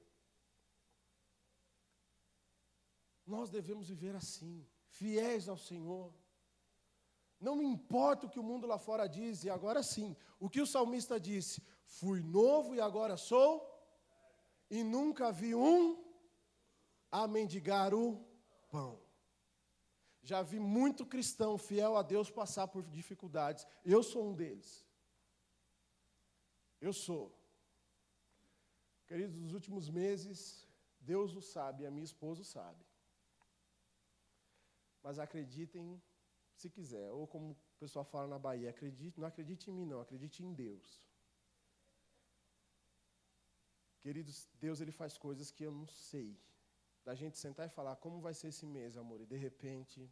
S1: Nós devemos viver assim, fiéis ao Senhor. Não me importa o que o mundo lá fora diz, e agora sim, o que o salmista disse, fui novo e agora sou, e nunca vi um a mendigar o pão. Já vi muito cristão fiel a Deus passar por dificuldades, eu sou um deles. Eu sou. Queridos, nos últimos meses, Deus o sabe, a minha esposa o sabe. Mas acreditem, se quiser, ou como o pessoal fala na Bahia, não acredite em mim não, acredite em Deus. Queridos, Deus ele faz coisas que eu não sei. Da gente sentar e falar, como vai ser esse mês, amor? E de repente,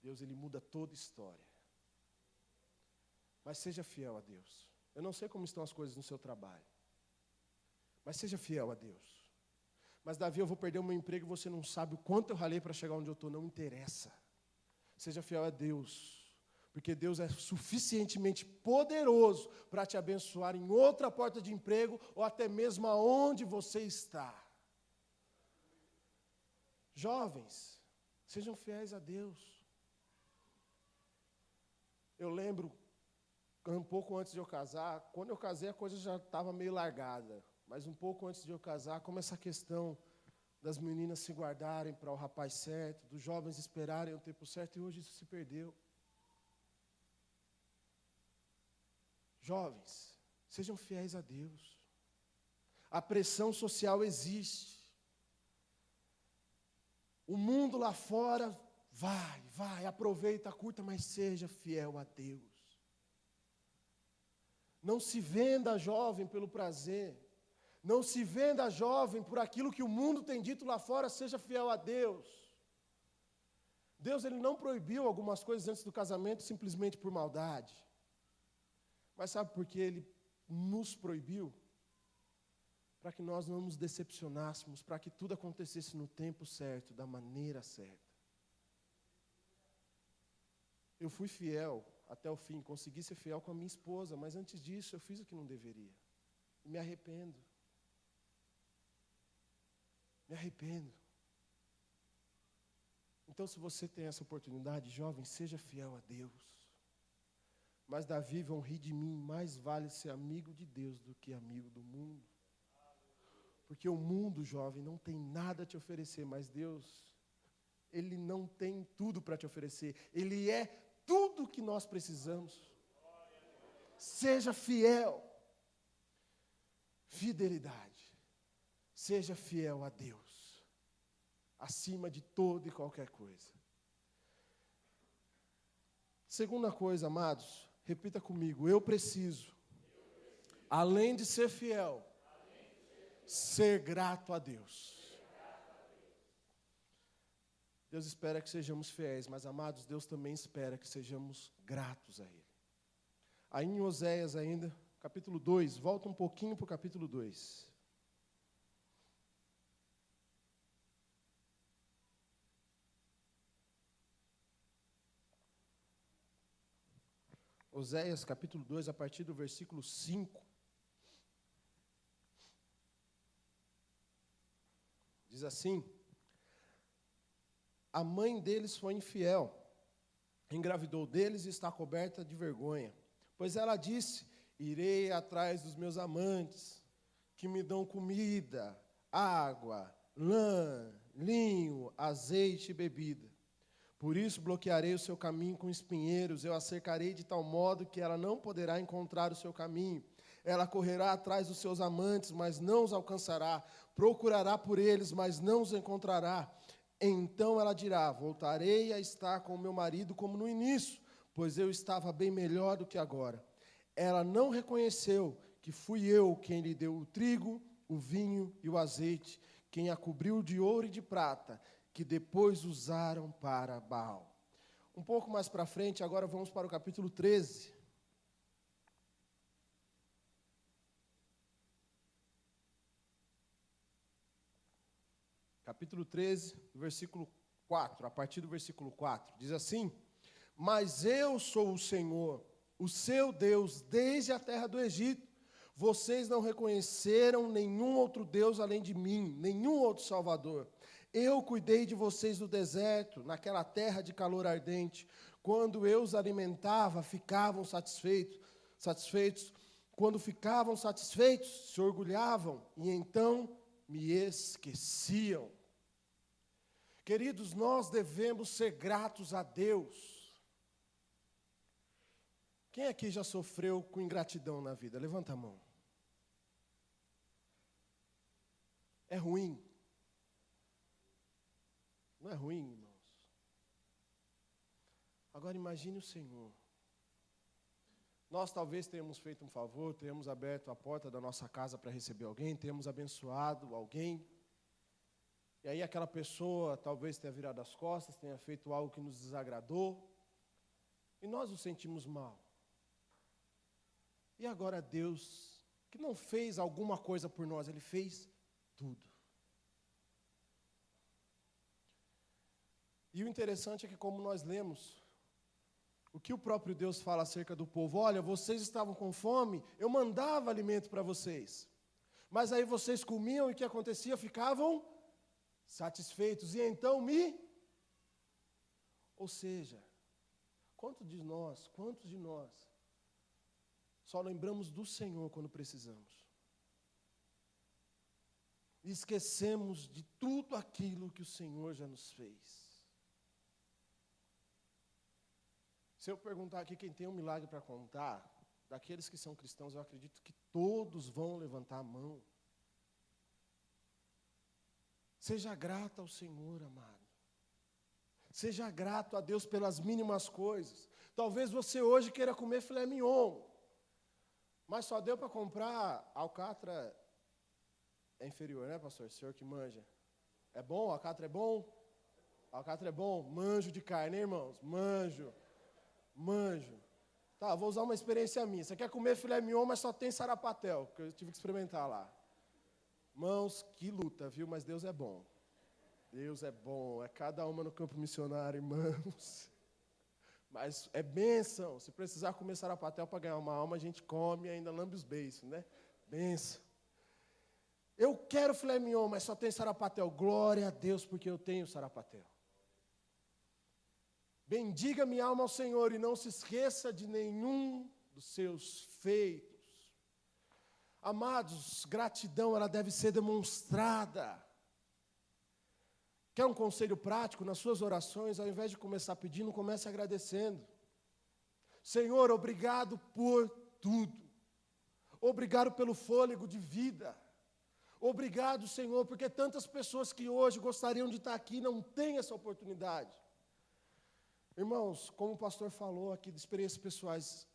S1: Deus ele muda toda a história. Mas seja fiel a Deus. Eu não sei como estão as coisas no seu trabalho, mas seja fiel a Deus. Mas, Davi, eu vou perder o meu emprego e você não sabe o quanto eu ralei para chegar onde eu estou. Não interessa. Seja fiel a Deus. Porque Deus é suficientemente poderoso para te abençoar em outra porta de emprego ou até mesmo aonde você está. Jovens, sejam fiéis a Deus. Eu lembro, um pouco antes de eu casar, quando eu casei a coisa já estava meio largada. Mas um pouco antes de eu casar, como essa questão das meninas se guardarem para o rapaz certo, dos jovens esperarem o tempo certo, e hoje isso se perdeu. Jovens, sejam fiéis a Deus. A pressão social existe. O mundo lá fora, vai, aproveita, curta, mas seja fiel a Deus. Não se venda, jovem, pelo prazer. Não se venda, jovem, por aquilo que o mundo tem dito lá fora, seja fiel a Deus. Deus, Ele não proibiu algumas coisas antes do casamento simplesmente por maldade. Mas sabe por que Ele nos proibiu? Para que nós não nos decepcionássemos, para que tudo acontecesse no tempo certo, da maneira certa. Eu fui fiel até o fim, consegui ser fiel com a minha esposa, mas antes disso eu fiz o que não deveria. E me arrependo. Me arrependo. Então, se você tem essa oportunidade, jovem, seja fiel a Deus. Mas Davi, vão rir de mim, mais vale ser amigo de Deus do que amigo do mundo. Porque o mundo, jovem, não tem nada a te oferecer, mas Deus, Ele não tem tudo para te oferecer. Ele é tudo o que nós precisamos. Seja fiel. Fidelidade. Seja fiel a Deus. Acima de toda e qualquer coisa. Segunda coisa, amados, repita comigo. Eu preciso, além de ser fiel, ser grato a Deus. Deus espera que sejamos fiéis, mas, amados, Deus também espera que sejamos gratos a Ele. Aí em Oséias ainda, capítulo 2, volta um pouquinho para o capítulo 2. Oséias, capítulo 2, a partir do versículo 5. Diz assim: a mãe deles foi infiel, engravidou deles e está coberta de vergonha. Pois ela disse: irei atrás dos meus amantes, que me dão comida, água, lã, linho, azeite e bebida. Por isso bloquearei o seu caminho com espinheiros, eu a cercarei de tal modo que ela não poderá encontrar o seu caminho. Ela correrá atrás dos seus amantes, mas não os alcançará. Procurará por eles, mas não os encontrará. Então ela dirá: voltarei a estar com o meu marido como no início, pois eu estava bem melhor do que agora. Ela não reconheceu que fui eu quem lhe deu o trigo, o vinho e o azeite, quem a cobriu de ouro e de prata, que depois usaram para Baal. Um pouco mais para frente, agora vamos para o capítulo 13. Capítulo 13, versículo 4, a partir do versículo 4, diz assim: mas eu sou o Senhor, o seu Deus, desde a terra do Egito. Vocês não reconheceram nenhum outro Deus além de mim, nenhum outro Salvador. Eu cuidei de vocês no deserto, naquela terra de calor ardente. Quando eu os alimentava, ficavam satisfeitos. Quando ficavam satisfeitos, se orgulhavam e então me esqueciam. Queridos, nós devemos ser gratos a Deus. Quem aqui já sofreu com ingratidão na vida? Levanta a mão. É ruim. Não é ruim, irmãos? Agora imagine o Senhor. Nós talvez tenhamos feito um favor, tenhamos aberto a porta da nossa casa para receber alguém, tenhamos abençoado alguém. E aí aquela pessoa talvez tenha virado as costas, tenha feito algo que nos desagradou. E nós nos sentimos mal. E agora Deus, que não fez alguma coisa por nós, Ele fez tudo. E o interessante é que, como nós lemos, o que o próprio Deus fala acerca do povo: olha, vocês estavam com fome, eu mandava alimento para vocês. Mas aí vocês comiam e o que acontecia? Ficavam satisfeitos e então Ou seja, quantos de nós só lembramos do Senhor quando precisamos? E esquecemos de tudo aquilo que o Senhor já nos fez. Se eu perguntar aqui quem tem um milagre para contar, daqueles que são cristãos, eu acredito que todos vão levantar a mão. Seja grata ao Senhor, amado. Seja grato a Deus pelas mínimas coisas. Talvez você hoje queira comer filé mignon, mas só deu para comprar alcatra. É inferior, né, pastor? O senhor que manja. É bom? Alcatra é bom? Alcatra é bom? Manjo de carne, hein, irmãos? Manjo. Tá, vou usar uma experiência minha. Você quer comer filé mignon, mas só tem sarapatel, que eu tive que experimentar lá. Irmãos, que luta, viu? Mas Deus é bom. Deus é bom. É cada uma no campo missionário, irmãos. Mas é bênção. Se precisar comer sarapatel para ganhar uma alma, a gente come e ainda lambe os beiços, né? Bênção. Eu quero filé mignon, mas só tem sarapatel. Glória a Deus, porque eu tenho sarapatel. Bendiga minha alma ao Senhor e não se esqueça de nenhum dos seus feitos. Amados, gratidão, ela deve ser demonstrada. Quer um conselho prático? Nas suas orações, ao invés de começar pedindo, comece agradecendo. Senhor, obrigado por tudo. Obrigado pelo fôlego de vida. Obrigado, Senhor, porque tantas pessoas que hoje gostariam de estar aqui não têm essa oportunidade. Irmãos, como o pastor falou aqui de experiências pessoais,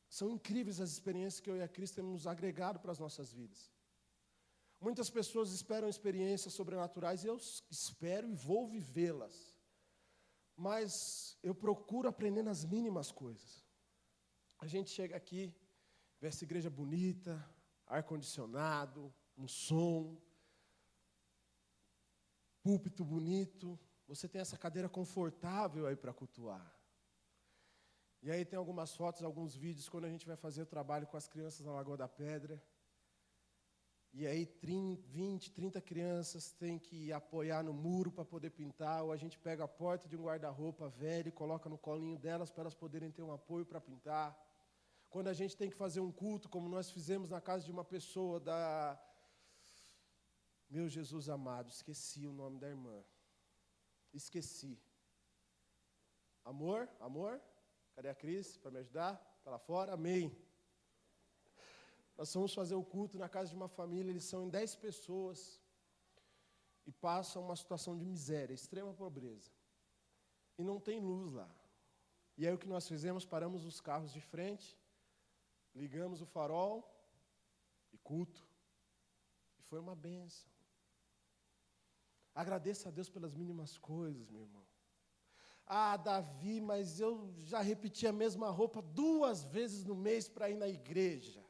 S1: são incríveis as experiências que eu e a Cris temos nos agregado para as nossas vidas. Muitas pessoas esperam experiências sobrenaturais e eu espero e vou vivê-las. Mas eu procuro aprender nas mínimas coisas. A gente chega aqui, vê essa igreja bonita, ar-condicionado, um som, púlpito bonito. Você tem essa cadeira confortável aí para cultuar. E aí tem algumas fotos, alguns vídeos, quando a gente vai fazer o trabalho com as crianças na Lagoa da Pedra. E aí 20, 30 crianças têm que apoiar no muro para poder pintar, ou a gente pega a porta de um guarda-roupa velho e coloca no colinho delas para elas poderem ter um apoio para pintar. Quando a gente tem que fazer um culto, como nós fizemos na casa de uma pessoa da... Meu Jesus amado, esqueci o nome da irmã. Esqueci. Amor? Cadê a Cris para me ajudar? Está lá fora? Amém. Nós vamos fazer o culto na casa de uma família, eles são em 10 pessoas e passam uma situação de miséria, extrema pobreza. E não tem luz lá. E aí o que nós fizemos? Paramos os carros de frente, ligamos o farol e culto. E foi uma bênção. Agradeça a Deus pelas mínimas coisas, meu irmão. Ah, Davi, mas eu já repeti a mesma roupa 2 vezes no mês para ir na igreja.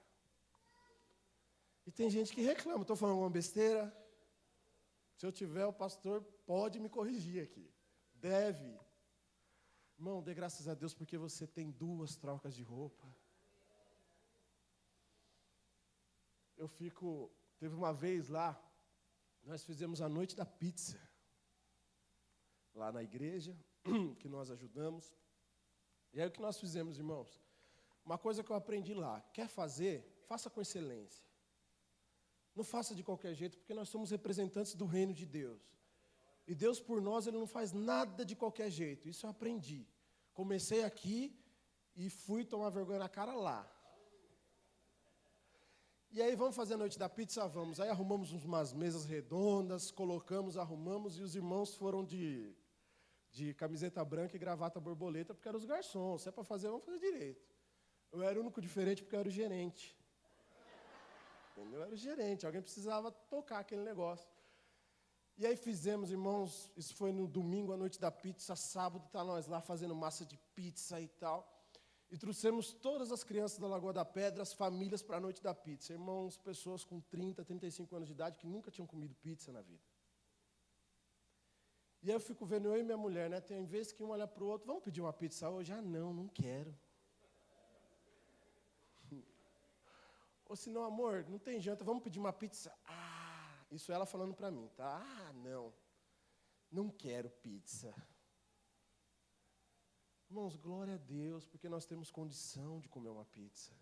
S1: E tem gente que reclama, estou falando alguma besteira? Se eu tiver, o pastor pode me corrigir aqui. Deve. Irmão, dê graças a Deus porque você tem 2 trocas de roupa. Teve uma vez lá, nós fizemos a noite da pizza. Lá na igreja, que nós ajudamos. E aí o que nós fizemos, irmãos? Uma coisa que eu aprendi lá, quer fazer, faça com excelência. Não faça de qualquer jeito, porque nós somos representantes do reino de Deus. E Deus por nós, Ele não faz nada de qualquer jeito. Isso eu aprendi. Comecei aqui e fui tomar vergonha na cara lá. E aí, vamos fazer a noite da pizza? Vamos. Aí arrumamos umas mesas redondas, colocamos, arrumamos, e os irmãos foram de camiseta branca e gravata borboleta, porque eram os garçons. Se é para fazer, vamos fazer direito. Eu era o único diferente porque eu era o gerente. Eu era o gerente, alguém precisava tocar aquele negócio. E aí fizemos, irmãos, isso foi no domingo, a noite da pizza, sábado, tá nós lá fazendo massa de pizza e tal. E trouxemos todas as crianças da Lagoa da Pedra, as famílias, para a noite da pizza. Irmãos, pessoas com 30, 35 anos de idade que nunca tinham comido pizza na vida. E aí eu fico vendo, eu e minha mulher, né? Tem vezes que um olha para o outro, vamos pedir uma pizza hoje? Ah, não quero. Ou se não, amor, não tem janta, vamos pedir uma pizza? Ah, isso ela falando para mim, tá? Ah, não quero pizza. Irmãos, glória a Deus, porque nós temos condição de comer uma pizza.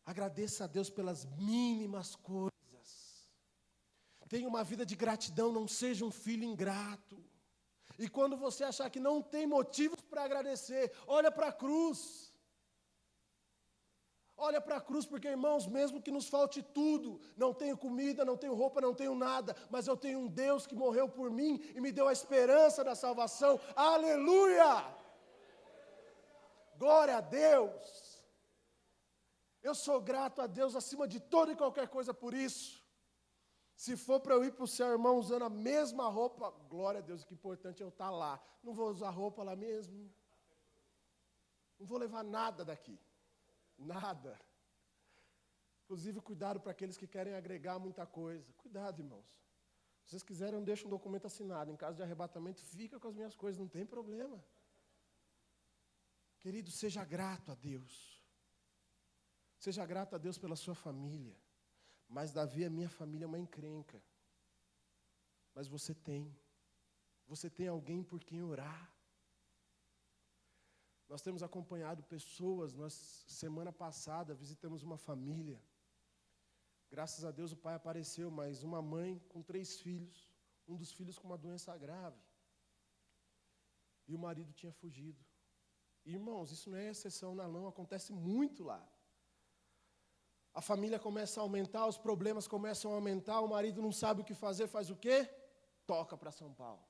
S1: Agradeça a Deus pelas mínimas coisas. Tenha uma vida de gratidão, não seja um filho ingrato. E quando você achar que não tem motivos para agradecer, olha para a cruz. Olha para a cruz, porque, irmãos, mesmo que nos falte tudo, não tenho comida, não tenho roupa, não tenho nada, mas eu tenho um Deus que morreu por mim e me deu a esperança da salvação. Aleluia! Glória a Deus! Eu sou grato a Deus acima de toda e qualquer coisa por isso. Se for para eu ir para o céu, irmão, usando a mesma roupa, glória a Deus, o que é importante é eu estar lá. Não vou usar roupa lá mesmo. Não vou levar nada daqui. Nada. Inclusive, cuidado para aqueles que querem agregar muita coisa. Cuidado, irmãos. Se vocês quiserem, não deixem um documento assinado. Em caso de arrebatamento, fica com as minhas coisas, não tem problema. Querido, seja grato a Deus. Seja grato a Deus pela sua família. Mas, Davi, a minha família é uma encrenca. Mas você tem. Você tem alguém por quem orar. Nós temos acompanhado pessoas, semana passada, visitamos uma família. Graças a Deus o pai apareceu, mas uma mãe com 3 filhos, um dos filhos com uma doença grave. E o marido tinha fugido. Irmãos, isso não é exceção não, acontece muito lá. A família começa a aumentar, os problemas começam a aumentar, o marido não sabe o que fazer, faz o quê? Toca para São Paulo.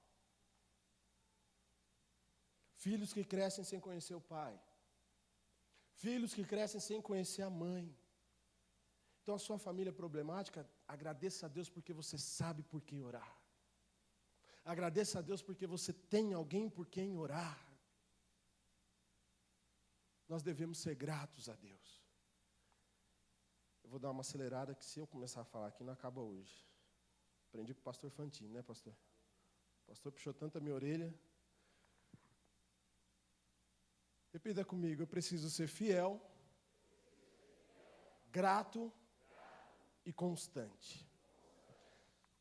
S1: Filhos que crescem sem conhecer o pai. Filhos que crescem sem conhecer a mãe. Então a sua família é problemática, agradeça a Deus porque você sabe por quem orar. Agradeça a Deus porque você tem alguém por quem orar. Nós devemos ser gratos a Deus. Eu vou dar uma acelerada que se eu começar a falar aqui não acaba hoje. Aprendi com o pastor Fantini, né, pastor? O pastor puxou tanto a minha orelha. Repita comigo, eu preciso ser fiel, grato e constante.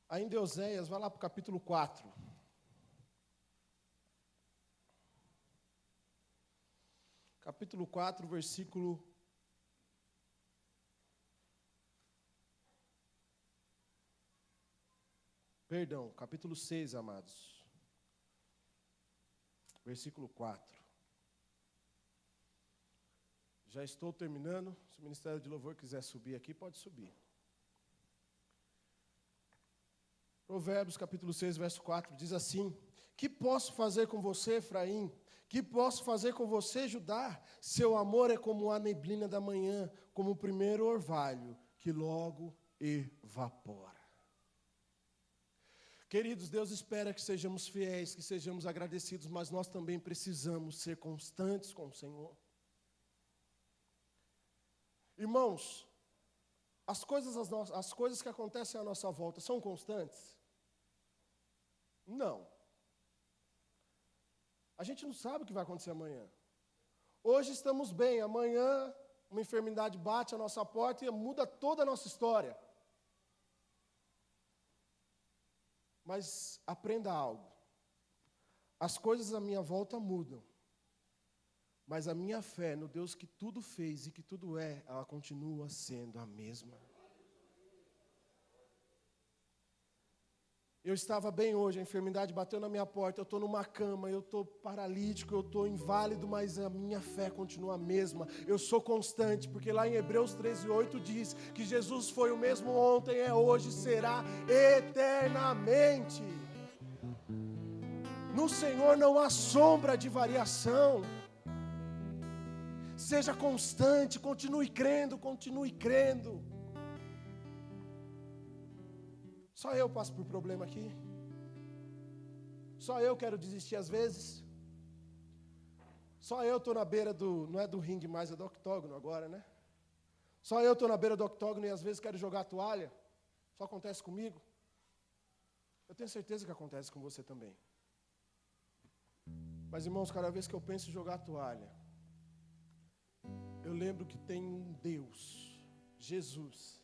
S1: Ainda em Oséias, vai lá para o capítulo 4. Capítulo 4, versículo... Perdão, capítulo 6, amados. Versículo 4. Já estou terminando. Se o Ministério de Louvor quiser subir aqui, pode subir. Provérbios, capítulo 6, verso 4, diz assim: Que posso fazer com você, Efraim? Que posso fazer com você, Judá? Seu amor é como a neblina da manhã, como o primeiro orvalho, que logo evapora. Queridos, Deus espera que sejamos fiéis, que sejamos agradecidos, mas nós também precisamos ser constantes com o Senhor. Irmãos, as coisas que acontecem à nossa volta são constantes? Não. A gente não sabe o que vai acontecer amanhã. Hoje estamos bem, amanhã uma enfermidade bate à nossa porta e muda toda a nossa história. Mas aprenda algo. As coisas à minha volta mudam. Mas a minha fé no Deus que tudo fez e que tudo é, ela continua sendo a mesma. Eu estava bem hoje, a enfermidade bateu na minha porta, eu estou numa cama, eu estou paralítico, eu estou inválido, mas a minha fé continua a mesma. Eu sou constante, porque lá em Hebreus 13:8 diz que Jesus foi o mesmo ontem, é hoje, será eternamente. No Senhor não há sombra de variação. Seja constante, continue crendo, continue crendo. Só eu passo por problema aqui. Só eu quero desistir às vezes. Só eu estou na beira não é do ringue mais, é do octógono agora, né? Só eu estou na beira do octógono e às vezes quero jogar a toalha. Só acontece comigo. Eu tenho certeza que acontece com você também. Mas, irmãos, cada vez que eu penso em jogar a toalha, eu lembro que tem um Deus, Jesus,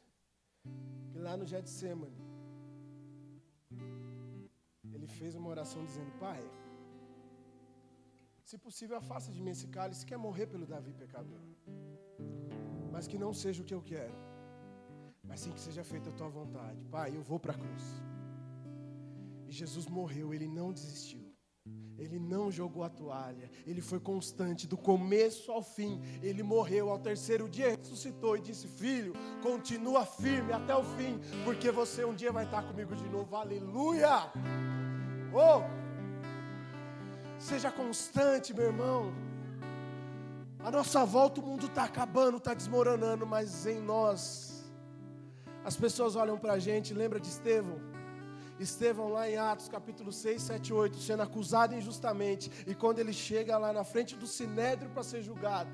S1: que lá no Getsemane, Ele fez uma oração dizendo: Pai, se possível afasta de mim esse cálice, quer morrer pelo Davi pecador, mas que não seja o que eu quero, mas sim que seja feita a tua vontade. Pai, eu vou para a cruz. E Jesus morreu, Ele não desistiu. Ele não jogou a toalha, ele foi constante do começo ao fim. Ele morreu, ao terceiro dia ressuscitou e disse: filho, continua firme até o fim, porque você um dia vai estar comigo de novo. Aleluia! Oh! Seja constante, meu irmão. À nossa volta o mundo está acabando, está desmoronando, mas em nós, as pessoas olham para a gente. Lembra de Estevão? Estevão lá em Atos capítulo 6, 7, 8, sendo acusado injustamente, e quando ele chega lá na frente do Sinédrio para ser julgado,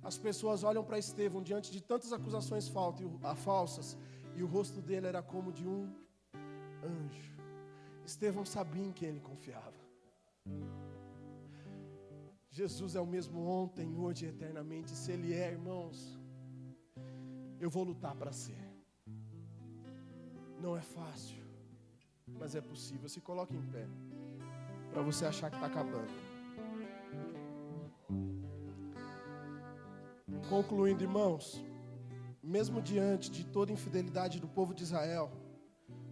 S1: as pessoas olham para Estevão diante de tantas acusações falsas, e o rosto dele era como de um anjo. Estevão sabia em quem ele confiava. Jesus é o mesmo ontem, hoje e eternamente. Se Ele é, irmãos, eu vou lutar para ser. Não é fácil, mas é possível. Se coloque em pé, para você achar que está acabando. Concluindo, irmãos, mesmo diante de toda a infidelidade do povo de Israel,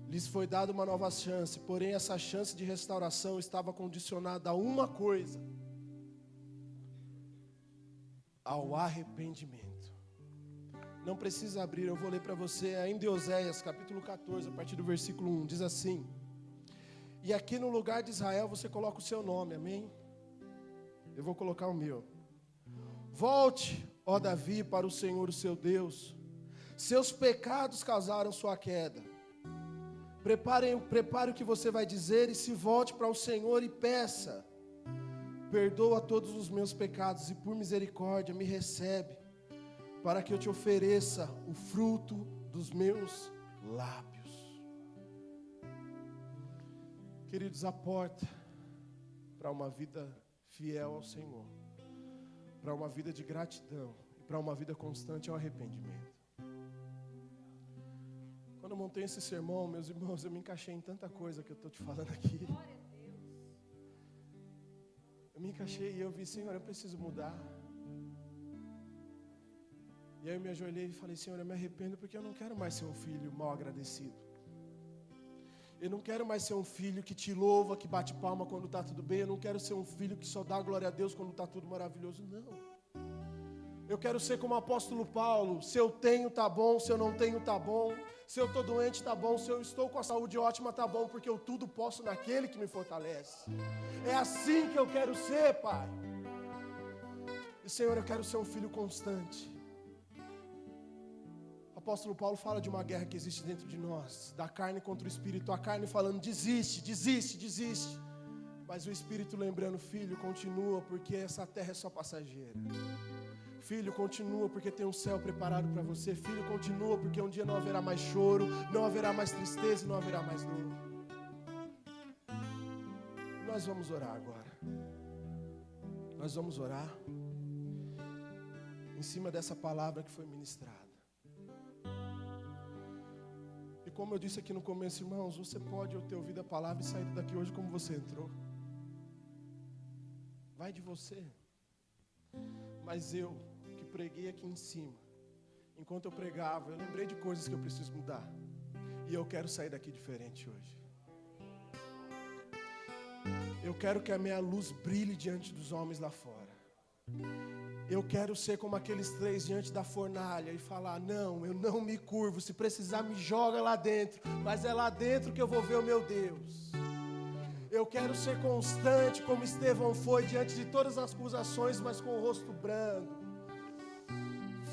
S1: lhes foi dada uma nova chance, porém essa chance de restauração estava condicionada a uma coisa: ao arrependimento. Não precisa abrir, eu vou ler para você ainda em Oséias, capítulo 14, a partir do versículo 1, diz assim: e aqui no lugar de Israel você coloca o seu nome, amém? Eu vou colocar o meu. Volte, ó Davi, para o Senhor, o seu Deus. Seus pecados causaram sua queda. Prepare o que você vai dizer e se volte para o Senhor e peça: perdoa todos os meus pecados e por misericórdia me recebe, para que eu te ofereça o fruto dos meus lábios. Queridos, a porta para uma vida fiel ao Senhor, para uma vida de gratidão e para uma vida constante é o arrependimento. Quando eu montei esse sermão, meus irmãos, eu me encaixei em tanta coisa que eu estou te falando aqui. Eu me encaixei e eu vi: Senhor, eu preciso mudar. E aí eu me ajoelhei e falei: Senhor, eu me arrependo porque eu não quero mais ser um filho mal agradecido. Eu não quero mais ser um filho que te louva, que bate palma quando está tudo bem. Eu não quero ser um filho que só dá glória a Deus quando está tudo maravilhoso. Não. Eu quero ser como o apóstolo Paulo. Se eu tenho, está bom. Se eu não tenho, está bom. Se eu estou doente, está bom. Se eu estou com a saúde ótima, está bom. Porque eu tudo posso naquele que me fortalece. É assim que eu quero ser, Pai. E, Senhor, eu quero ser um filho constante. O apóstolo Paulo fala de uma guerra que existe dentro de nós, da carne contra o espírito. A carne falando: desiste, desiste, desiste. Mas o espírito lembrando: filho, continua, porque essa terra é só passageira. Filho, continua, porque tem um céu preparado para você. Filho, continua, porque um dia não haverá mais choro, não haverá mais tristeza e não haverá mais dor. Nós vamos orar agora. Nós vamos orar em cima dessa palavra que foi ministrada. E como eu disse aqui no começo, irmãos, você pode ter ouvido a palavra e sair daqui hoje como você entrou. Vai de você. Mas eu, que preguei aqui em cima, enquanto eu pregava, eu lembrei de coisas que eu preciso mudar. E eu quero sair daqui diferente hoje. Eu quero que a minha luz brilhe diante dos homens lá fora. Eu quero ser como aqueles 3 diante da fornalha e falar: não, eu não me curvo, se precisar me joga lá dentro, mas é lá dentro que eu vou ver o meu Deus. Eu quero ser constante como Estevão foi diante de todas as acusações, mas com o rosto branco,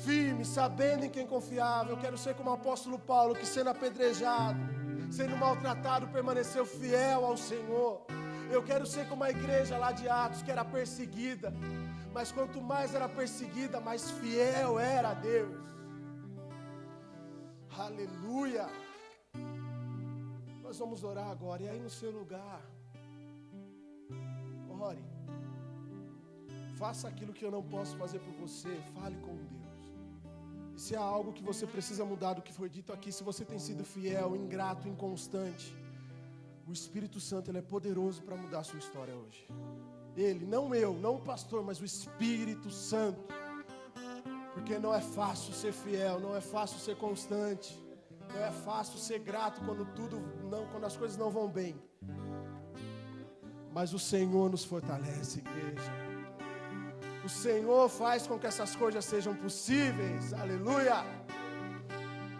S1: firme, sabendo em quem confiava. Eu quero ser como o apóstolo Paulo, que sendo apedrejado, sendo maltratado, permaneceu fiel ao Senhor. Eu quero ser como a igreja lá de Atos, que era perseguida, mas quanto mais era perseguida, mais fiel era a Deus. Aleluia. Nós vamos orar agora, e aí no seu lugar, ore. Faça aquilo que eu não posso fazer por você, fale com Deus. E se há algo que você precisa mudar do que foi dito aqui, se você tem sido fiel, ingrato, inconstante, o Espírito Santo, ele é poderoso para mudar a sua história hoje. Ele, não eu, não o pastor, mas o Espírito Santo. Porque não é fácil ser fiel, não é fácil ser constante, não é fácil ser grato quando as coisas não vão bem. Mas o Senhor nos fortalece, igreja. O Senhor faz com que essas coisas sejam possíveis. Aleluia.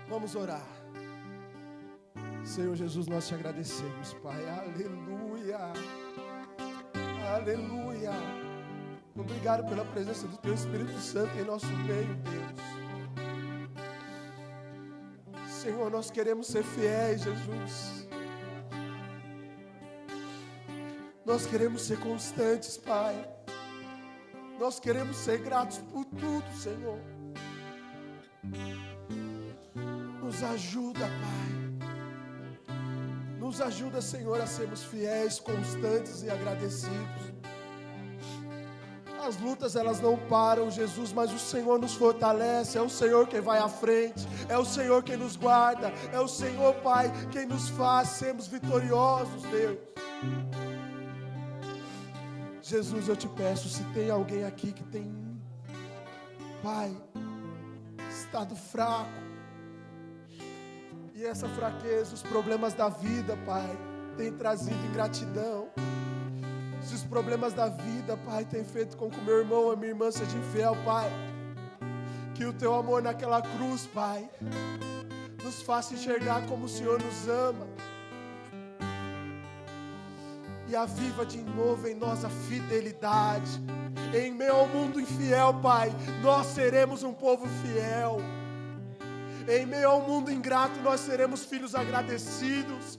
S1: Vamos orar. Senhor Jesus, nós te agradecemos, Pai. Aleluia. Aleluia. Obrigado pela presença do Teu Espírito Santo em nosso meio, Deus. Senhor, nós queremos ser fiéis, Jesus. Nós queremos ser constantes, Pai. Nós queremos ser gratos por tudo, Senhor. Nos ajuda, Pai. Nos ajuda, Senhor, a sermos fiéis, constantes e agradecidos. As lutas, elas não param, Jesus, mas o Senhor nos fortalece. É o Senhor quem vai à frente. É o Senhor quem nos guarda. É o Senhor, Pai, quem nos faz sermos vitoriosos, Deus. Jesus, eu te peço, se tem alguém aqui que tem, Pai, estado fraco, e essa fraqueza, os problemas da vida, Pai, tem trazido ingratidão. Se os problemas da vida, Pai, tem feito com que o meu irmão ou a minha irmã seja infiel, Pai, que o Teu amor naquela cruz, Pai, nos faça enxergar como o Senhor nos ama. E aviva de novo em nós a fidelidade. Em meio ao mundo infiel, Pai, nós seremos um povo fiel. Em meio ao mundo ingrato, nós seremos filhos agradecidos.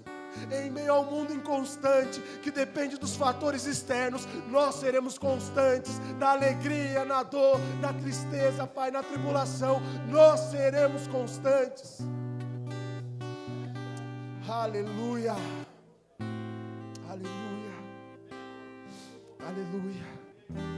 S1: Em meio ao mundo inconstante, que depende dos fatores externos, nós seremos constantes. Na alegria, na dor, na tristeza, Pai, na tribulação, nós seremos constantes. Aleluia. Aleluia. Aleluia.